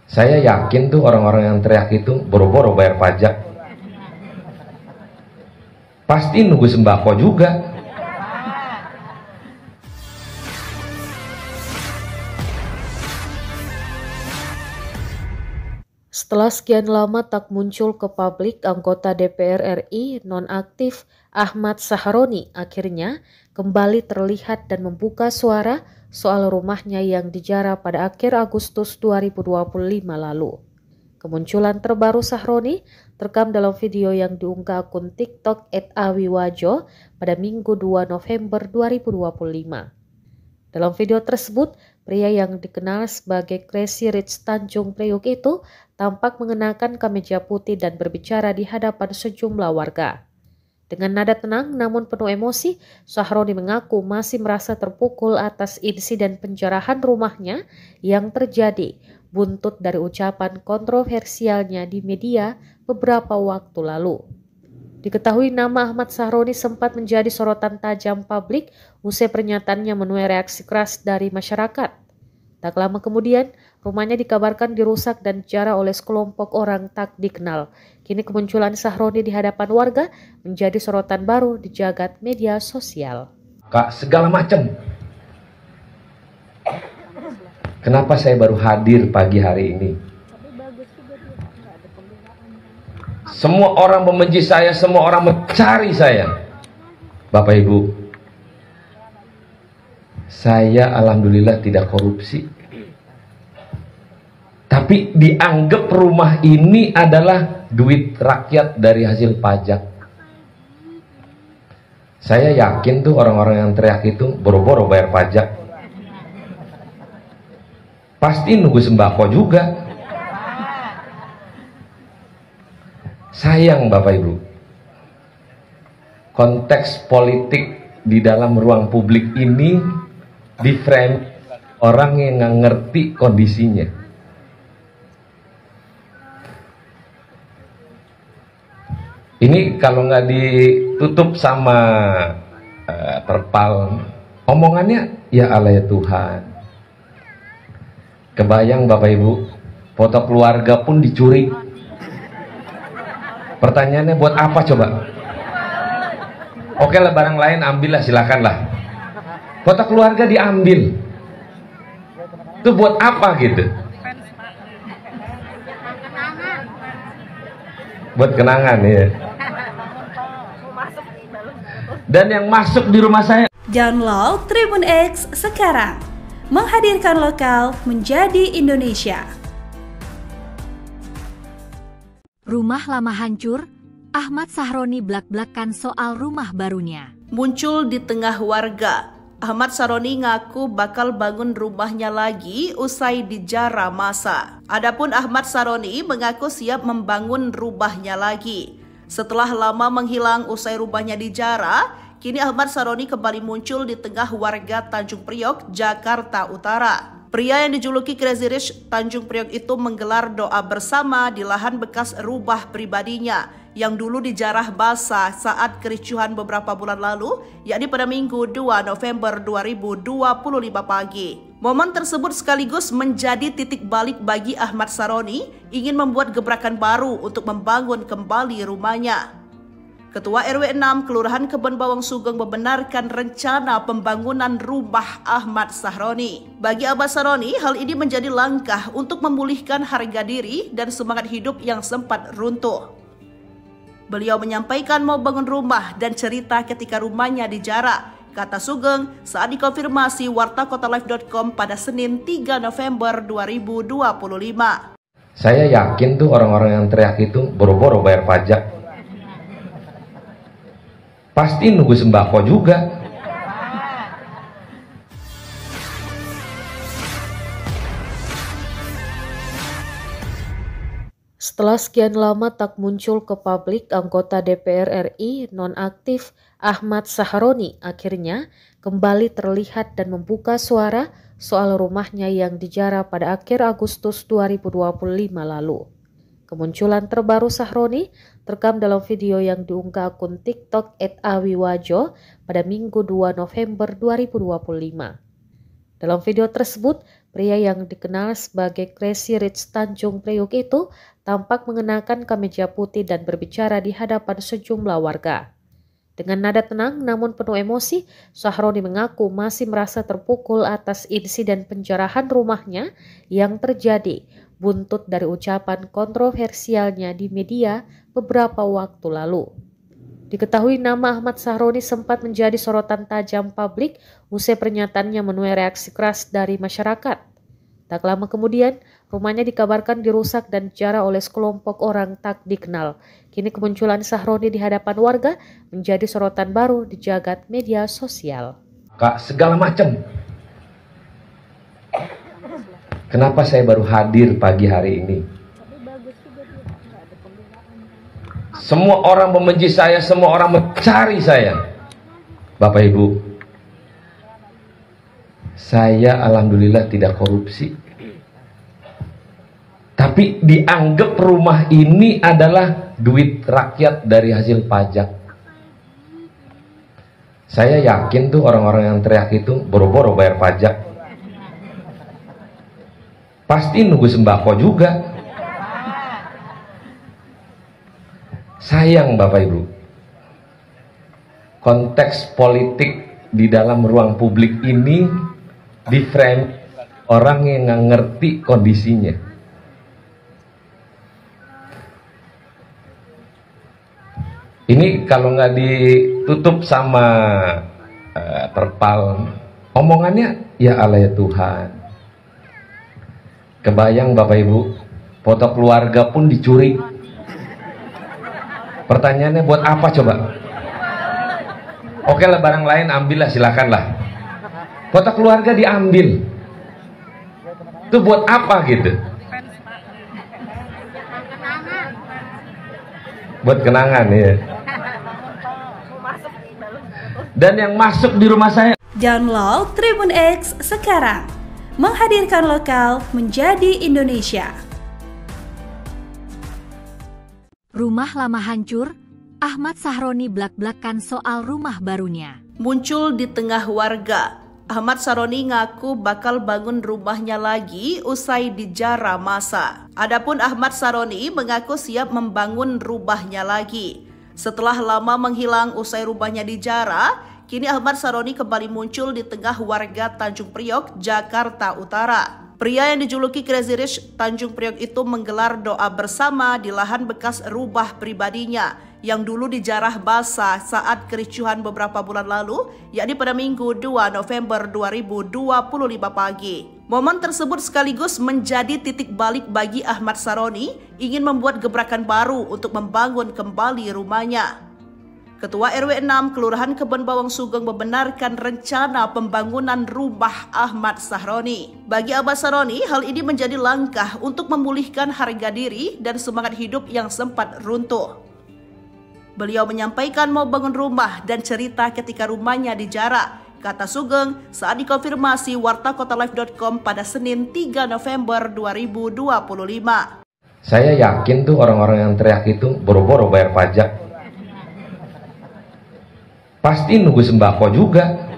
Saya yakin tuh orang-orang yang teriak itu boro-boro bayar pajak. Pasti nunggu sembako juga. Setelah sekian lama tak muncul ke publik, anggota DPR RI nonaktif Ahmad Sahroni akhirnya kembali terlihat dan membuka suara soal rumahnya yang dijarah pada akhir Agustus 2025 lalu. Kemunculan terbaru Sahroni terekam dalam video yang diunggah akun TikTok @awiwajo pada Minggu 2 November 2025. Dalam video tersebut, pria yang dikenal sebagai Crazy Rich Tanjung Priok itu tampak mengenakan kemeja putih dan berbicara di hadapan sejumlah warga. Dengan nada tenang namun penuh emosi, Sahroni mengaku masih merasa terpukul atas insiden penjarahan rumahnya yang terjadi buntut dari ucapan kontroversialnya di media beberapa waktu lalu. Diketahui nama Ahmad Sahroni sempat menjadi sorotan tajam publik usai pernyataannya menuai reaksi keras dari masyarakat. Tak lama kemudian, rumahnya dikabarkan dirusak dan dijarah oleh sekelompok orang tak dikenal. Kini kemunculan Sahroni di hadapan warga menjadi sorotan baru di jagat media sosial. Kak, segala macam. Kenapa saya baru hadir pagi hari ini? Semua orang membenci saya, semua orang mencari saya. Bapak Ibu, saya alhamdulillah tidak korupsi. Tapi dianggap rumah ini adalah duit rakyat dari hasil pajak. Saya yakin tuh orang-orang yang teriak itu boro-boro bayar pajak. Pasti nunggu sembako juga. Sayang Bapak Ibu, konteks politik di dalam ruang publik ini di frame orang yang nggak ngerti kondisinya. Ini kalau nggak ditutup sama terpal, omongannya ya Allah ya Tuhan. Kebayang Bapak Ibu, foto keluarga pun dicuri. Pertanyaannya buat apa coba? Oke lah, barang lain ambillah, silakanlah. Foto keluarga diambil. Itu buat apa gitu? Buat kenangan ya. Dan yang masuk di rumah saya. Download Tribun X sekarang. Menghadirkan lokal menjadi Indonesia. Rumah lama hancur, Ahmad Sahroni blak-blakan soal rumah barunya. Muncul di tengah warga, Ahmad Sahroni ngaku bakal bangun rumahnya lagi usai dijarah masa. Adapun Ahmad Sahroni mengaku siap membangun rumahnya lagi. Setelah lama menghilang usai rumahnya dijarah, kini Ahmad Sahroni kembali muncul di tengah warga Tanjung Priok, Jakarta Utara. Pria yang dijuluki Crazy Rich Tanjung Priok itu menggelar doa bersama di lahan bekas rumah pribadinya yang dulu dijarah basah saat kericuhan beberapa bulan lalu, yakni pada Minggu 2 November 2025 pagi. Momen tersebut sekaligus menjadi titik balik bagi Ahmad Sahroni ingin membuat gebrakan baru untuk membangun kembali rumahnya. Ketua RW 6 Kelurahan Kebon Bawang Sugeng membenarkan rencana pembangunan rumah Ahmad Sahroni. Bagi Ahmad Sahroni, hal ini menjadi langkah untuk memulihkan harga diri dan semangat hidup yang sempat runtuh. Beliau menyampaikan mau bangun rumah dan cerita ketika rumahnya dijarah, kata Sugeng saat dikonfirmasi wartakotalive.com pada Senin 3 November 2025. Saya yakin tuh orang-orang yang teriak itu boro-boro bayar pajak. Pasti nunggu sembako juga. Setelah sekian lama tak muncul ke publik, anggota DPR RI nonaktif Ahmad Sahroni akhirnya kembali terlihat dan membuka suara soal rumahnya yang dijarah pada akhir Agustus 2025 lalu. Kemunculan terbaru Sahroni terekam dalam video yang diunggah akun TikTok @awiwajo pada Minggu 2 November 2025. Dalam video tersebut, pria yang dikenal sebagai Crazy Rich Tanjung Priok itu tampak mengenakan kemeja putih dan berbicara di hadapan sejumlah warga. Dengan nada tenang namun penuh emosi, Sahroni mengaku masih merasa terpukul atas insiden penjarahan rumahnya yang terjadi buntut dari ucapan kontroversialnya di media beberapa waktu lalu. Diketahui nama Ahmad Sahroni sempat menjadi sorotan tajam publik usai pernyataannya menuai reaksi keras dari masyarakat. Tak lama kemudian, rumahnya dikabarkan dirusak dan dijarah oleh sekelompok orang tak dikenal. Kini kemunculan Sahroni di hadapan warga menjadi sorotan baru di jagat media sosial. Kak, segala macam. Kenapa saya baru hadir pagi hari ini? Semua orang membenci saya, semua orang mencari saya. Bapak Ibu, saya alhamdulillah tidak korupsi. Tapi dianggap rumah ini adalah duit rakyat dari hasil pajak. Saya yakin tuh orang-orang yang teriak itu boro-boro bayar pajak. Pasti nunggu sembako juga. Sayang Bapak Ibu, konteks politik di dalam ruang publik ini di frame orang yang nggak ngerti kondisinya. Ini kalau nggak ditutup sama terpal, omongannya ya Allah ya Tuhan. Kebayang Bapak Ibu, foto keluarga pun dicuri. Pertanyaannya buat apa coba? Oke lah, barang lain ambillah, silakanlah. Foto keluarga diambil. Itu buat apa gitu? Buat kenangan ya. Dan yang masuk di rumah saya. Download Tribun X sekarang. Menghadirkan lokal menjadi Indonesia. Rumah lama hancur, Ahmad Sahroni blak-blakan soal rumah barunya. Muncul di tengah warga, Ahmad Sahroni ngaku bakal bangun rumahnya lagi usai dijara masa. Adapun Ahmad Sahroni mengaku siap membangun rumahnya lagi. Setelah lama menghilang usai rumahnya dijara, kini Ahmad Sahroni kembali muncul di tengah warga Tanjung Priok, Jakarta Utara. Pria yang dijuluki Crazy Rich Tanjung Priok itu menggelar doa bersama di lahan bekas rumah pribadinya yang dulu dijarah basah saat kericuhan beberapa bulan lalu, yakni pada Minggu 2 November 2025 pagi. Momen tersebut sekaligus menjadi titik balik bagi Ahmad Sahroni ingin membuat gebrakan baru untuk membangun kembali rumahnya. Ketua RW 6 Kelurahan Kebon Bawang Sugeng membenarkan rencana pembangunan rumah Ahmad Sahroni. Bagi Ahmad Sahroni, hal ini menjadi langkah untuk memulihkan harga diri dan semangat hidup yang sempat runtuh. Beliau menyampaikan mau bangun rumah dan cerita ketika rumahnya dijara, kata Sugeng saat dikonfirmasi wartakotalive.com pada Senin 3 November 2025. Saya yakin tuh orang-orang yang teriak itu boro-boro bayar pajak. Pasti nunggu sembako juga.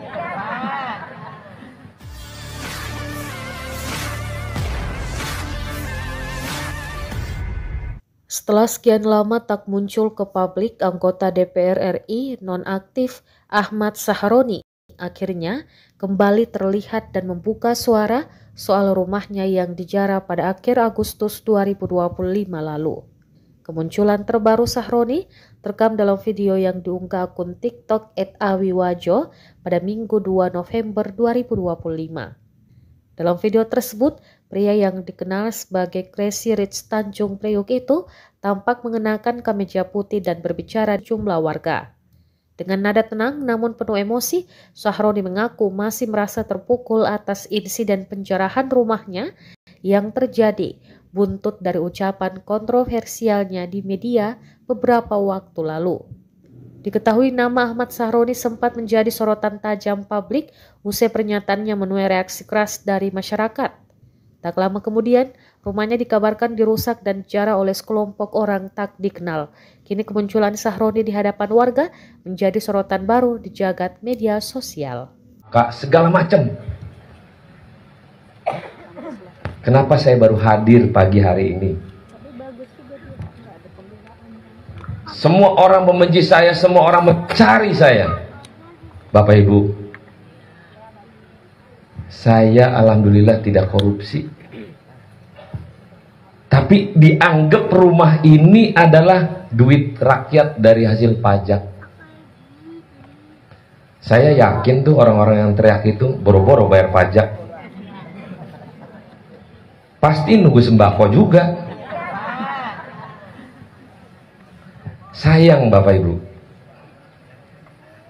Setelah sekian lama tak muncul ke publik, anggota DPR RI nonaktif Ahmad Sahroni akhirnya kembali terlihat dan membuka suara soal rumahnya yang dijara pada akhir Agustus 2025 lalu. Kemunculan terbaru Sahroni terekam dalam video yang diunggah akun TikTok @awiwajo pada Minggu 2 November 2025. Dalam video tersebut, pria yang dikenal sebagai Crazy Rich Tanjung Priok itu tampak mengenakan kemeja putih dan berbicara jumlah warga. Dengan nada tenang namun penuh emosi, Sahroni mengaku masih merasa terpukul atas insiden penjarahan rumahnya yang terjadi buntut dari ucapan kontroversialnya di media beberapa waktu lalu. Diketahui nama Ahmad Sahroni sempat menjadi sorotan tajam publik usai pernyataannya menuai reaksi keras dari masyarakat. Tak lama kemudian, rumahnya dikabarkan dirusak dan dijara oleh sekelompok orang tak dikenal. Kini kemunculan Sahroni di hadapan warga menjadi sorotan baru di jagat media sosial. Kak, segala macam. Kenapa saya baru hadir pagi hari ini? Semua orang membenci saya, semua orang mencari saya. Bapak Ibu, saya alhamdulillah tidak korupsi. Tapi dianggap rumah ini adalah duit rakyat dari hasil pajak. Saya yakin tuh orang-orang yang teriak itu boro-boro bayar pajak. Pasti nunggu sembako juga. Sayang Bapak Ibu,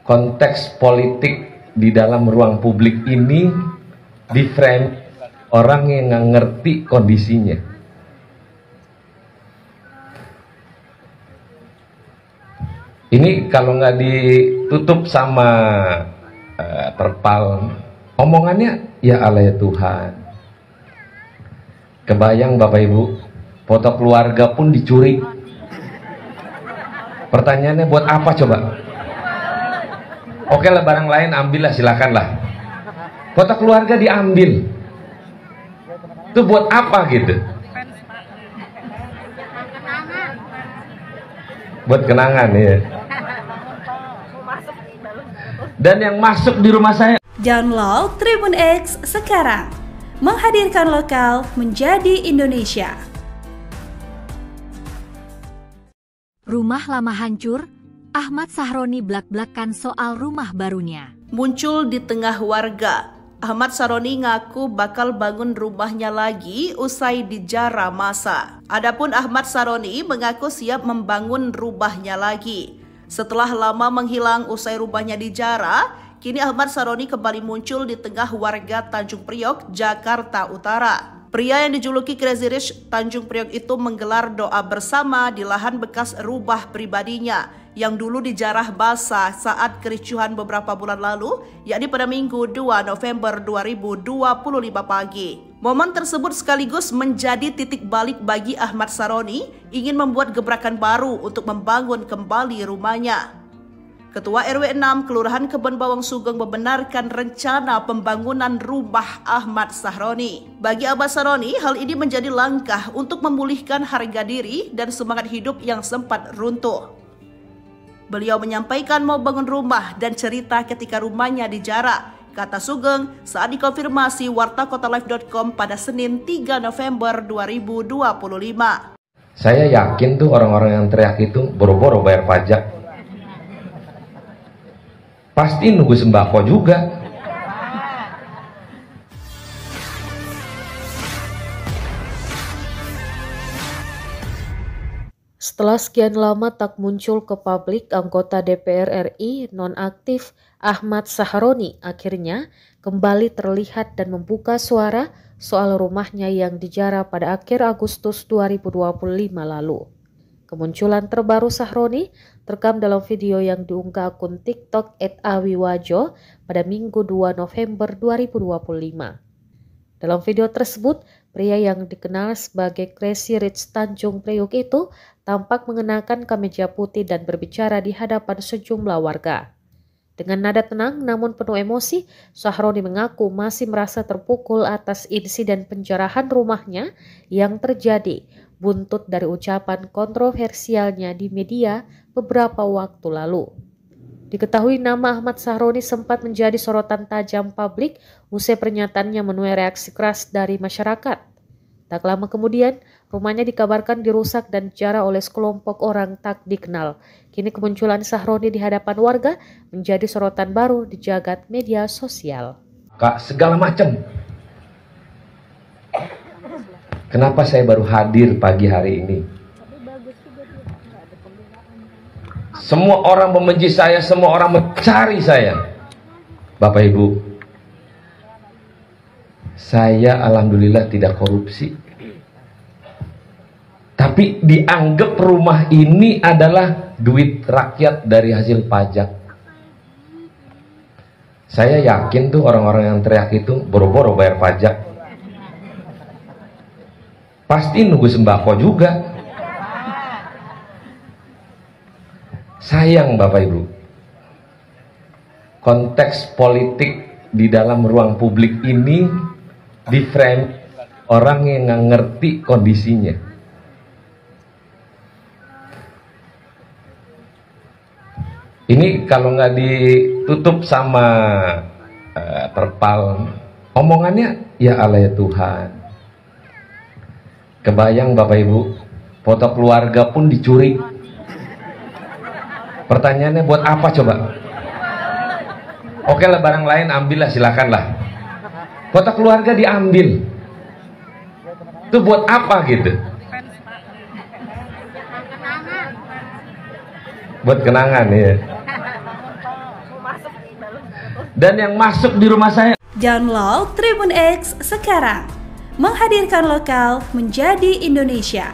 konteks politik di dalam ruang publik ini di frame orang yang nggak ngerti kondisinya. Ini kalau nggak ditutup sama terpal, omongannya ya Allah ya Tuhan. Kebayang Bapak Ibu, Foto keluarga pun dicuri. Pertanyaannya buat apa coba? Oke lah, barang lain ambillah, silakanlah. Foto keluarga diambil. Itu buat apa gitu? Buat kenangan ya. Dan yang masuk di rumah saya. Download Tribun X sekarang. Menghadirkan lokal menjadi Indonesia. Rumah lama hancur, Ahmad Sahroni blak-blakan soal rumah barunya. Muncul di tengah warga. Ahmad Sahroni ngaku bakal bangun rumahnya lagi usai dijara masa. Adapun Ahmad Sahroni mengaku siap membangun rumahnya lagi. Setelah lama menghilang usai rumahnya dijara, kini Ahmad Sahroni kembali muncul di tengah warga Tanjung Priok, Jakarta Utara. Pria yang dijuluki Crazy Rich Tanjung Priok itu menggelar doa bersama di lahan bekas rumah pribadinya yang dulu dijarah basah saat kericuhan beberapa bulan lalu, yakni pada Minggu 2 November 2025 pagi. Momen tersebut sekaligus menjadi titik balik bagi Ahmad Sahroni ingin membuat gebrakan baru untuk membangun kembali rumahnya. Ketua RW 6 Kelurahan Kebon Bawang Sugeng membenarkan rencana pembangunan rumah Ahmad Sahroni. Bagi Ahmad Sahroni, hal ini menjadi langkah untuk memulihkan harga diri dan semangat hidup yang sempat runtuh. Beliau menyampaikan mau bangun rumah dan cerita ketika rumahnya dijara, kata Sugeng saat dikonfirmasi wartakotalive.com pada Senin 3 November 2025. Saya yakin tuh orang-orang yang teriak itu boro-boro bayar pajak. Pasti nunggu sembako juga. Setelah sekian lama tak muncul ke publik, anggota DPR RI nonaktif Ahmad Sahroni akhirnya kembali terlihat dan membuka suara soal rumahnya yang dijara pada akhir Agustus 2025 lalu. Kemunculan terbaru Sahroni terekam dalam video yang diunggah akun TikTok @awiwajo pada Minggu 2 November 2025. Dalam video tersebut, pria yang dikenal sebagai Crazy Rich Tanjung Priok itu tampak mengenakan kemeja putih dan berbicara di hadapan sejumlah warga. Dengan nada tenang namun penuh emosi, Sahroni mengaku masih merasa terpukul atas insiden penjarahan rumahnya yang terjadi buntut dari ucapan kontroversialnya di media beberapa waktu lalu. Diketahui nama Ahmad Sahroni sempat menjadi sorotan tajam publik usai pernyataannya menuai reaksi keras dari masyarakat. Tak lama kemudian, rumahnya dikabarkan dirusak dan dijara oleh sekelompok orang tak dikenal. Kini kemunculan Sahroni di hadapan warga menjadi sorotan baru di jagat media sosial. Kak, segala macam. Kenapa saya baru hadir pagi hari ini? Semua orang membenci saya, semua orang mencari saya. Bapak Ibu, saya alhamdulillah tidak korupsi. Tapi dianggap rumah ini adalah duit rakyat dari hasil pajak. Saya yakin tuh orang-orang yang teriak itu boro-boro bayar pajak. Pasti nunggu sembako juga. Sayang Bapak Ibu, konteks politik di dalam ruang publik ini di frame orang yang nggak ngerti kondisinya. Ini kalau nggak ditutup sama terpal, omongannya ya Allah ya Tuhan. Kebayang Bapak Ibu, foto keluarga pun dicuri. Pertanyaannya buat apa coba? Oke lah, barang lain ambillah, silakanlah. Foto keluarga diambil. Itu buat apa gitu? Buat kenangan ya. Dan yang masuk di rumah saya. Download Tribun X sekarang. Menghadirkan lokal menjadi Indonesia.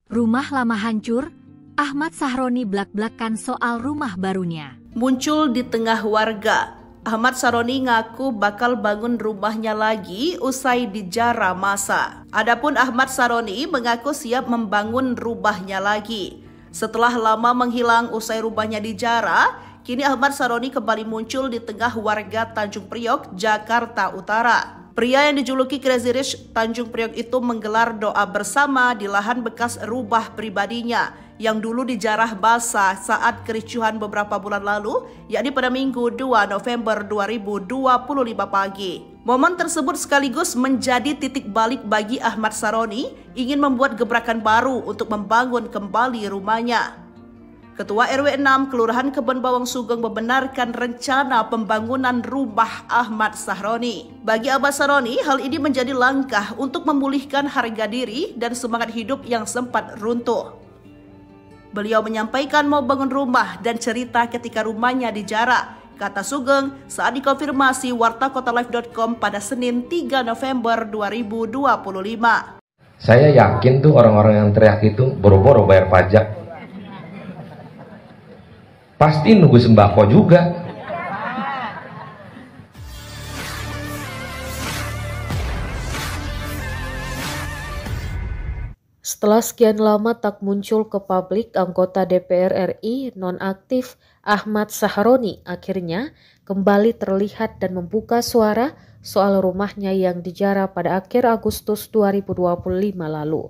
Rumah lama hancur, Ahmad Sahroni blak-blakan soal rumah barunya. Muncul di tengah warga. Ahmad Saroni ngaku bakal bangun rumahnya lagi usai dijara masa. Adapun Ahmad Saroni mengaku siap membangun rumahnya lagi. Setelah lama menghilang usai rumahnya dijara, kini Ahmad Saroni kembali muncul di tengah warga Tanjung Priok, Jakarta Utara. Pria yang dijuluki Crazy Rich Tanjung Priok itu menggelar doa bersama di lahan bekas rumah pribadinya yang dulu dijarah basah saat kericuhan beberapa bulan lalu, yakni pada Minggu 2 November 2025 pagi. Momen tersebut sekaligus menjadi titik balik bagi Ahmad Saroni ingin membuat gebrakan baru untuk membangun kembali rumahnya. Ketua RW 6 Kelurahan Kebon Bawang Sugeng membenarkan rencana pembangunan rumah Ahmad Saroni. Bagi Ahmad Saroni, hal ini menjadi langkah untuk memulihkan harga diri dan semangat hidup yang sempat runtuh. Beliau menyampaikan mau bangun rumah dan cerita ketika rumahnya dijara, kata Sugeng saat dikonfirmasi wartakotalive.com pada Senin 3 November 2025. Saya yakin tuh orang-orang yang teriak itu boro-boro bayar pajak. Pasti nunggu sembako juga. Setelah sekian lama tak muncul ke publik, anggota DPR RI nonaktif Ahmad Sahroni akhirnya kembali terlihat dan membuka suara soal rumahnya yang dijara pada akhir Agustus 2025 lalu.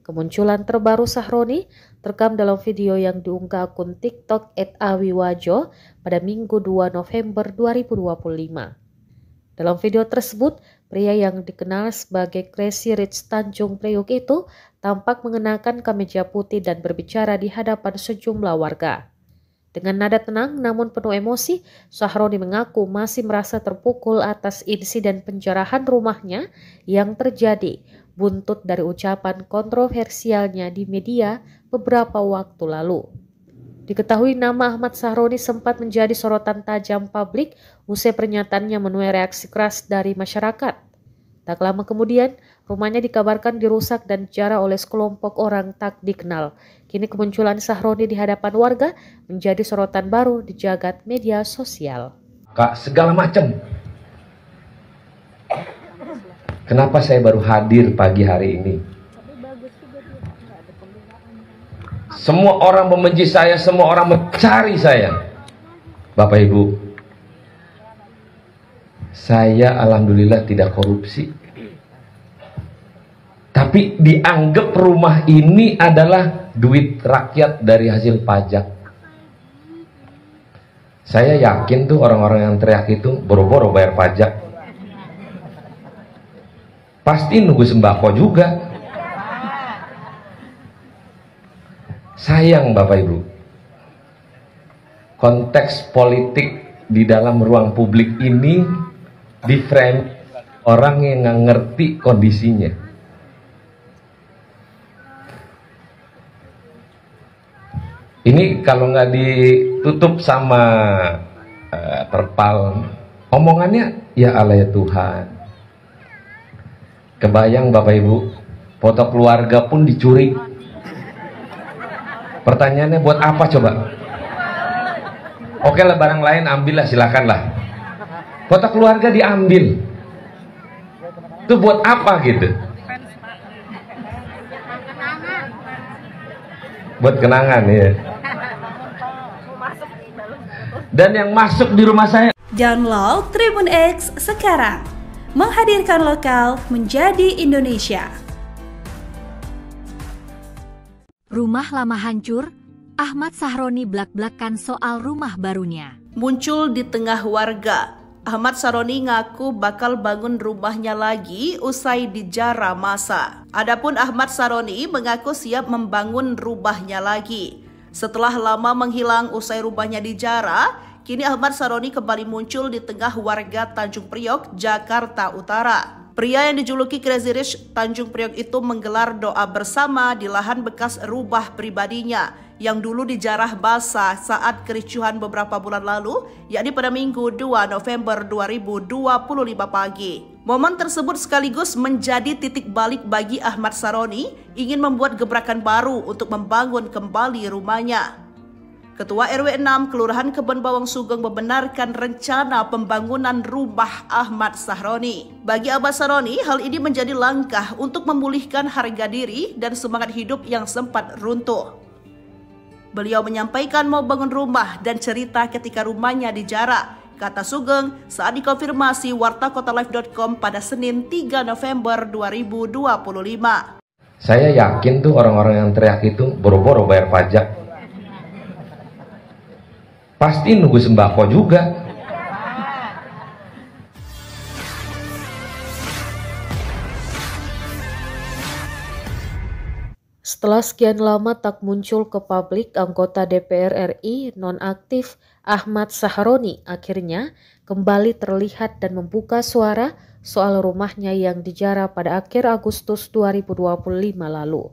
Kemunculan terbaru Sahroni terekam dalam video yang diunggah akun TikTok @awiwajo pada Minggu 2 November 2025. Dalam video tersebut, pria yang dikenal sebagai Crazy Rich Tanjung Priok itu tampak mengenakan kemeja putih dan berbicara di hadapan sejumlah warga. Dengan nada tenang namun penuh emosi, Sahroni mengaku masih merasa terpukul atas insiden penjarahan rumahnya yang terjadi buntut dari ucapan kontroversialnya di media beberapa waktu lalu. Diketahui nama Ahmad Sahroni sempat menjadi sorotan tajam publik usai pernyataannya menuai reaksi keras dari masyarakat. Tak lama kemudian, rumahnya dikabarkan dirusak dan dijara oleh sekelompok orang tak dikenal. Kini kemunculan Sahroni di hadapan warga menjadi sorotan baru di jagat media sosial. Kak, segala macam. Kenapa saya baru hadir pagi hari ini? Semua orang membenci saya, semua orang mencari saya. Bapak Ibu, saya alhamdulillah tidak korupsi. Tapi dianggap rumah ini adalah duit rakyat dari hasil pajak. Saya yakin tuh orang-orang yang teriak itu boro-boro bayar pajak. Pasti nunggu sembako juga. Sayang Bapak Ibu, konteks politik di dalam ruang publik ini di frame orang yang nggak ngerti kondisinya. Ini kalau nggak ditutup sama terpal, omongannya ya Allah ya Tuhan. Kebayang Bapak Ibu, foto keluarga pun dicuri. Pertanyaannya buat apa coba? Oke lah, barang lain ambillah, silakanlah. Foto keluarga diambil. Itu buat apa gitu? Buat kenangan ya. Dan yang masuk di rumah saya. Download Tribun X sekarang. Menghadirkan lokal menjadi Indonesia. Rumah lama hancur, Ahmad Sahroni blak-blakan soal rumah barunya. Muncul di tengah warga, Ahmad Saroni ngaku bakal bangun rumahnya lagi usai dijara masa. Adapun Ahmad Saroni mengaku siap membangun rumahnya lagi. Setelah lama menghilang usai rumahnya dijara, kini Ahmad Saroni kembali muncul di tengah warga Tanjung Priok, Jakarta Utara. Pria yang dijuluki Crazy Rich Tanjung Priok itu menggelar doa bersama di lahan bekas rumah pribadinya yang dulu dijarah basah saat kericuhan beberapa bulan lalu, yakni pada Minggu 2 November 2025 pagi. Momen tersebut sekaligus menjadi titik balik bagi Ahmad Saroni ingin membuat gebrakan baru untuk membangun kembali rumahnya. Ketua RW 6 Kelurahan Kebon Bawang Sugeng membenarkan rencana pembangunan rumah Ahmad Sahroni. Bagi Ahmad Sahroni, hal ini menjadi langkah untuk memulihkan harga diri dan semangat hidup yang sempat runtuh. Beliau menyampaikan mau bangun rumah dan cerita ketika rumahnya dijarah, kata Sugeng saat dikonfirmasi wartakotalive.com pada Senin 3 November 2025. Saya yakin tuh orang-orang yang teriak itu boro-boro bayar pajak. Pasti nunggu sembako juga. Setelah sekian lama tak muncul ke publik, anggota DPR RI nonaktif Ahmad Sahroni akhirnya kembali terlihat dan membuka suara soal rumahnya yang dijarah pada akhir Agustus 2025 lalu.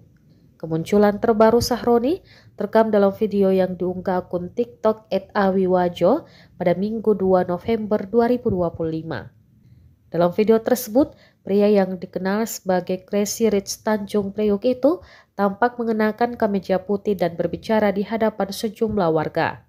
Kemunculan terbaru Sahroni terekam dalam video yang diunggah akun TikTok @awiwajo pada Minggu 2 November 2025. Dalam video tersebut, pria yang dikenal sebagai Crazy Rich Tanjung Priok itu tampak mengenakan kemeja putih dan berbicara di hadapan sejumlah warga.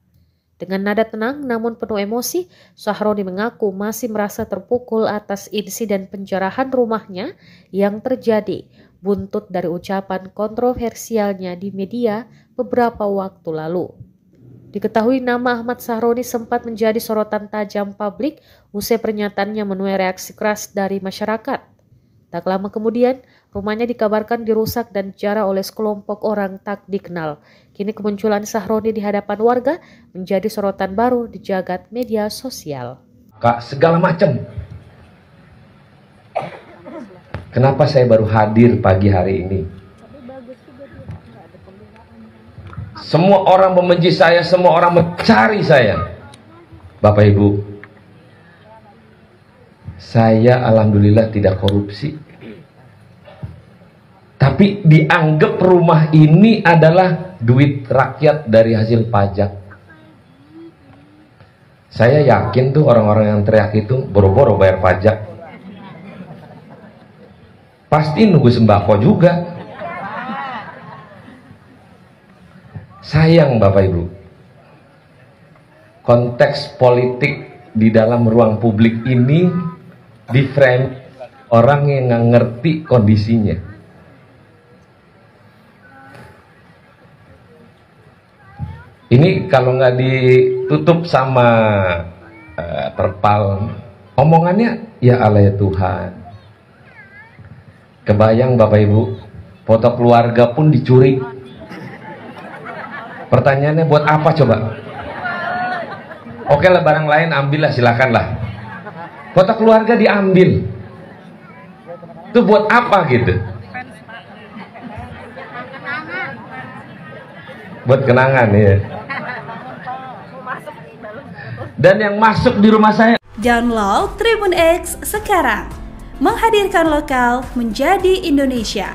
Dengan nada tenang namun penuh emosi, Sahroni mengaku masih merasa terpukul atas insiden penjarahan rumahnya yang terjadi buntut dari ucapan kontroversialnya di media beberapa waktu lalu. Diketahui nama Ahmad Sahroni sempat menjadi sorotan tajam publik usai pernyataannya menuai reaksi keras dari masyarakat. Tak lama kemudian, rumahnya dikabarkan dirusak dan dijarah oleh sekelompok orang tak dikenal. Kini kemunculan Sahroni di hadapan warga menjadi sorotan baru di jagat media sosial. Kak, segala macam. Kenapa saya baru hadir pagi hari ini? Semua orang membenci saya, semua orang mencari saya. Bapak Ibu, saya alhamdulillah tidak korupsi. Tapi dianggap rumah ini adalah duit rakyat dari hasil pajak. Saya yakin tuh orang-orang yang teriak itu boro-boro bayar pajak. Pasti nunggu sembako juga. Sayang Bapak Ibu, konteks politik di dalam ruang publik ini di frame orang yang nggak ngerti kondisinya. Ini kalau nggak ditutup sama terpal, omongannya ya Allah ya Tuhan. Kebayang Bapak Ibu, foto keluarga pun dicuri. Pertanyaannya buat apa coba? Oke lah, barang lain ambillah, silakanlah. Foto keluarga diambil. Itu buat apa gitu? Buat kenangan ya. Dan yang masuk di rumah saya. Download Tribun X sekarang. Menghadirkan lokal menjadi Indonesia.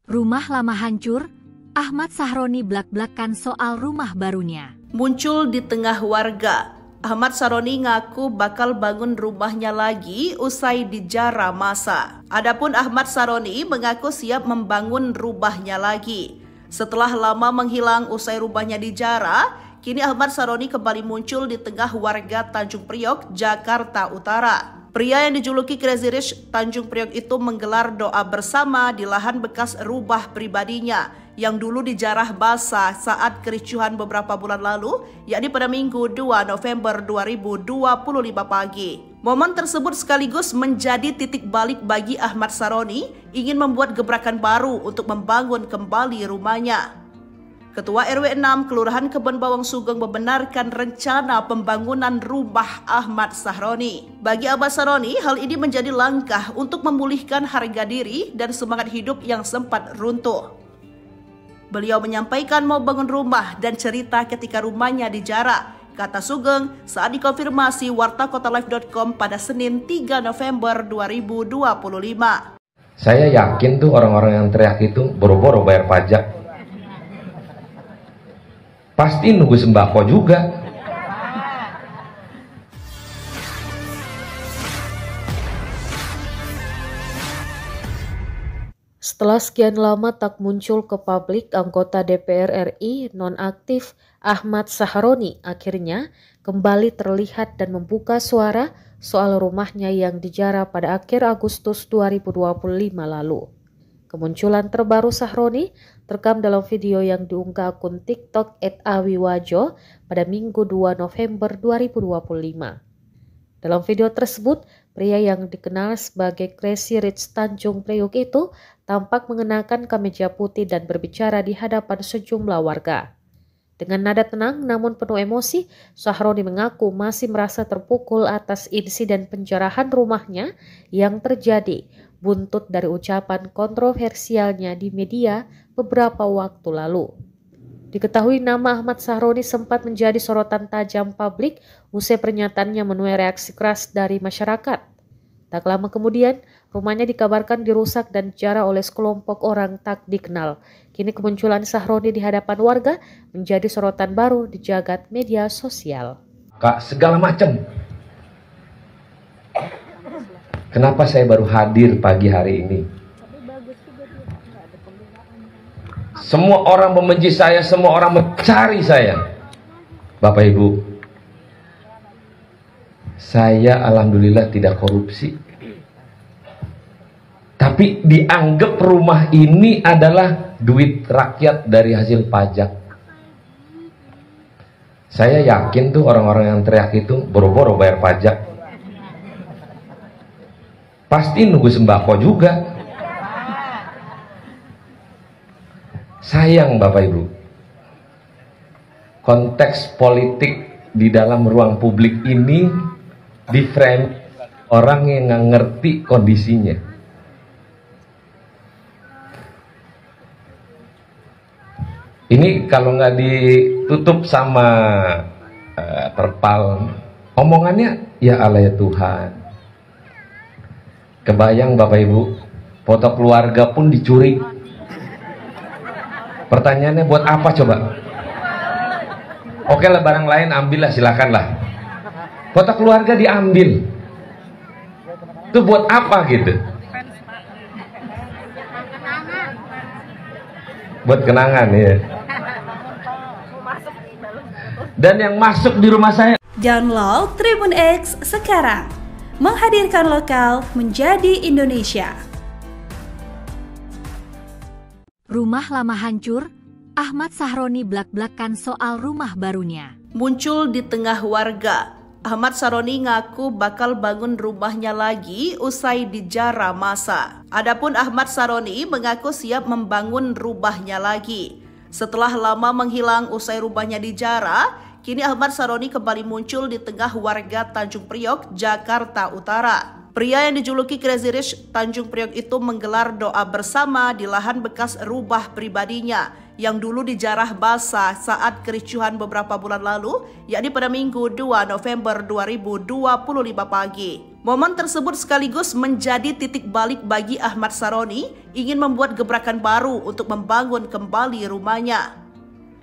Rumah lama hancur, Ahmad Sahroni blak-blakan soal rumah barunya. Muncul di tengah warga, Ahmad Sahroni ngaku bakal bangun rumahnya lagi usai dijarah masa. Adapun Ahmad Sahroni mengaku siap membangun rumahnya lagi. Setelah lama menghilang usai rumahnya dijarah, kini Ahmad Sahroni kembali muncul di tengah warga Tanjung Priok, Jakarta Utara. Pria yang dijuluki Crazy Rich Tanjung Priok itu menggelar doa bersama di lahan bekas rumah pribadinya yang dulu dijarah basah saat kericuhan beberapa bulan lalu, yakni pada Minggu 2 November 2025 pagi. Momen tersebut sekaligus menjadi titik balik bagi Ahmad Sahroni ingin membuat gebrakan baru untuk membangun kembali rumahnya. Ketua RW 6 Kelurahan Kebon Bawang Sugeng membenarkan rencana pembangunan rumah Ahmad Sahroni. Bagi Ahmad Sahroni, hal ini menjadi langkah untuk memulihkan harga diri dan semangat hidup yang sempat runtuh. Beliau menyampaikan mau bangun rumah dan cerita ketika rumahnya dijarah, kata Sugeng saat dikonfirmasi wartakotalive.com pada Senin 3 November 2025. Saya yakin tuh orang-orang yang teriak itu boro-boro bayar pajak. Pasti nunggu sembako juga. Setelah sekian lama tak muncul ke publik, anggota DPR RI nonaktif Ahmad Sahroni akhirnya kembali terlihat dan membuka suara soal rumahnya yang dijarah pada akhir Agustus 2025 lalu. Kemunculan terbaru Sahroni terekam dalam video yang diunggah akun TikTok @awiwajo pada Minggu 2 November 2025. Dalam video tersebut, pria yang dikenal sebagai Crazy Rich Tanjung Priok itu tampak mengenakan kemeja putih dan berbicara di hadapan sejumlah warga. Dengan nada tenang namun penuh emosi, Sahroni mengaku masih merasa terpukul atas insiden penjarahan rumahnya yang terjadi buntut dari ucapan kontroversialnya di media beberapa waktu lalu. Diketahui nama Ahmad Sahroni sempat menjadi sorotan tajam publik usai pernyataannya menuai reaksi keras dari masyarakat. Tak lama kemudian, rumahnya dikabarkan dirusak dan dijarah oleh sekelompok orang tak dikenal. Kini kemunculan Sahroni di hadapan warga menjadi sorotan baru di jagat media sosial. Kak, segala macam. Kenapa saya baru hadir pagi hari ini? Semua orang membenci saya, semua orang mencari saya. Bapak Ibu, saya alhamdulillah tidak korupsi. Tapi dianggap rumah ini adalah duit rakyat dari hasil pajak. Saya yakin tuh orang-orang yang teriak itu boro-boro bayar pajak. Pasti nunggu sembako juga. Sayang Bapak Ibu, konteks politik di dalam ruang publik ini di frame orang yang nggak ngerti kondisinya. Ini kalau nggak ditutup sama terpal, omongannya ya Allah ya Tuhan. Kebayang Bapak Ibu, foto keluarga pun dicuri. Pertanyaannya buat apa coba? Oke lah, barang lain ambillah, silakanlah. Foto keluarga diambil. Itu buat apa gitu? Buat kenangan ya. Dan yang masuk di rumah saya. Download Tribun X sekarang. Menghadirkan lokal menjadi Indonesia. Rumah lama hancur, Ahmad Sahroni blak-blakan soal rumah barunya. Muncul di tengah warga, Ahmad Sahroni ngaku bakal bangun rumahnya lagi usai dijarah masa. Adapun Ahmad Sahroni mengaku siap membangun rumahnya lagi. Setelah lama menghilang usai rumahnya dijarah, kini Ahmad Sahroni kembali muncul di tengah warga Tanjung Priok, Jakarta Utara. Pria yang dijuluki Crazy Rich Tanjung Priok itu menggelar doa bersama di lahan bekas rumah pribadinya yang dulu dijarah basah saat kericuhan beberapa bulan lalu, yakni pada Minggu 2 November 2025 pagi. Momen tersebut sekaligus menjadi titik balik bagi Ahmad Sahroni ingin membuat gebrakan baru untuk membangun kembali rumahnya.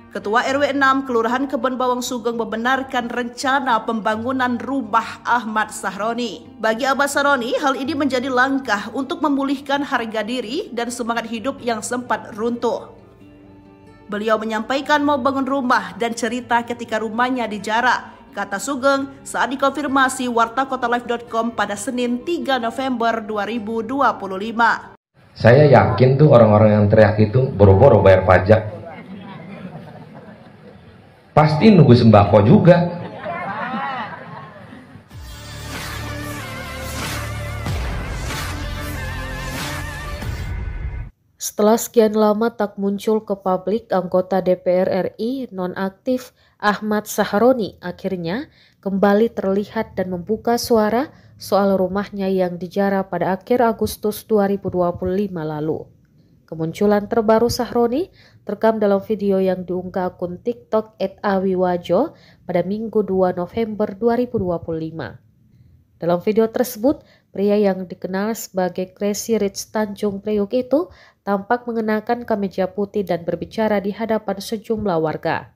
Ketua RW 6 Kelurahan Kebon Bawang Sugeng membenarkan rencana pembangunan rumah Ahmad Sahroni. Bagi Ahmad Sahroni, hal ini menjadi langkah untuk memulihkan harga diri dan semangat hidup yang sempat runtuh. Beliau menyampaikan mau bangun rumah dan cerita ketika rumahnya dijarah, kata Sugeng saat dikonfirmasi wartakotalive.com pada Senin 3 November 2025. Saya yakin tuh orang-orang yang teriak itu boro-boro bayar pajak. Pasti nunggu sembako juga. Setelah sekian lama tak muncul ke publik, anggota DPR RI nonaktif Ahmad Sahroni akhirnya kembali terlihat dan membuka suara soal rumahnya yang dijarah pada akhir Agustus 2025 lalu. Kemunculan terbaru Sahroni terekam dalam video yang diunggah akun TikTok @awiwajo pada Minggu 2 November 2025. Dalam video tersebut, pria yang dikenal sebagai Crazy Rich Tanjung Priok itu tampak mengenakan kemeja putih dan berbicara di hadapan sejumlah warga.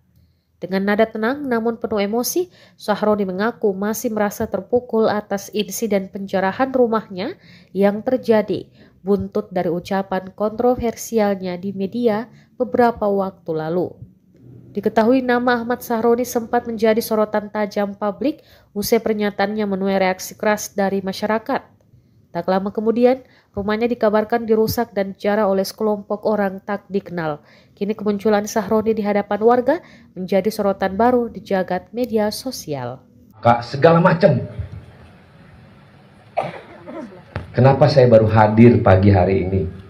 Dengan nada tenang namun penuh emosi, Sahroni mengaku masih merasa terpukul atas insiden penjarahan rumahnya yang terjadi buntut dari ucapan kontroversialnya di media beberapa waktu lalu. Diketahui nama Ahmad Sahroni sempat menjadi sorotan tajam publik usai pernyataannya menuai reaksi keras dari masyarakat. Tak lama kemudian, rumahnya dikabarkan dirusak dan dijarah oleh sekelompok orang tak dikenal. Kini kemunculan Sahroni di hadapan warga menjadi sorotan baru di jagat media sosial. Kak, segala macam. Kenapa saya baru hadir pagi hari ini?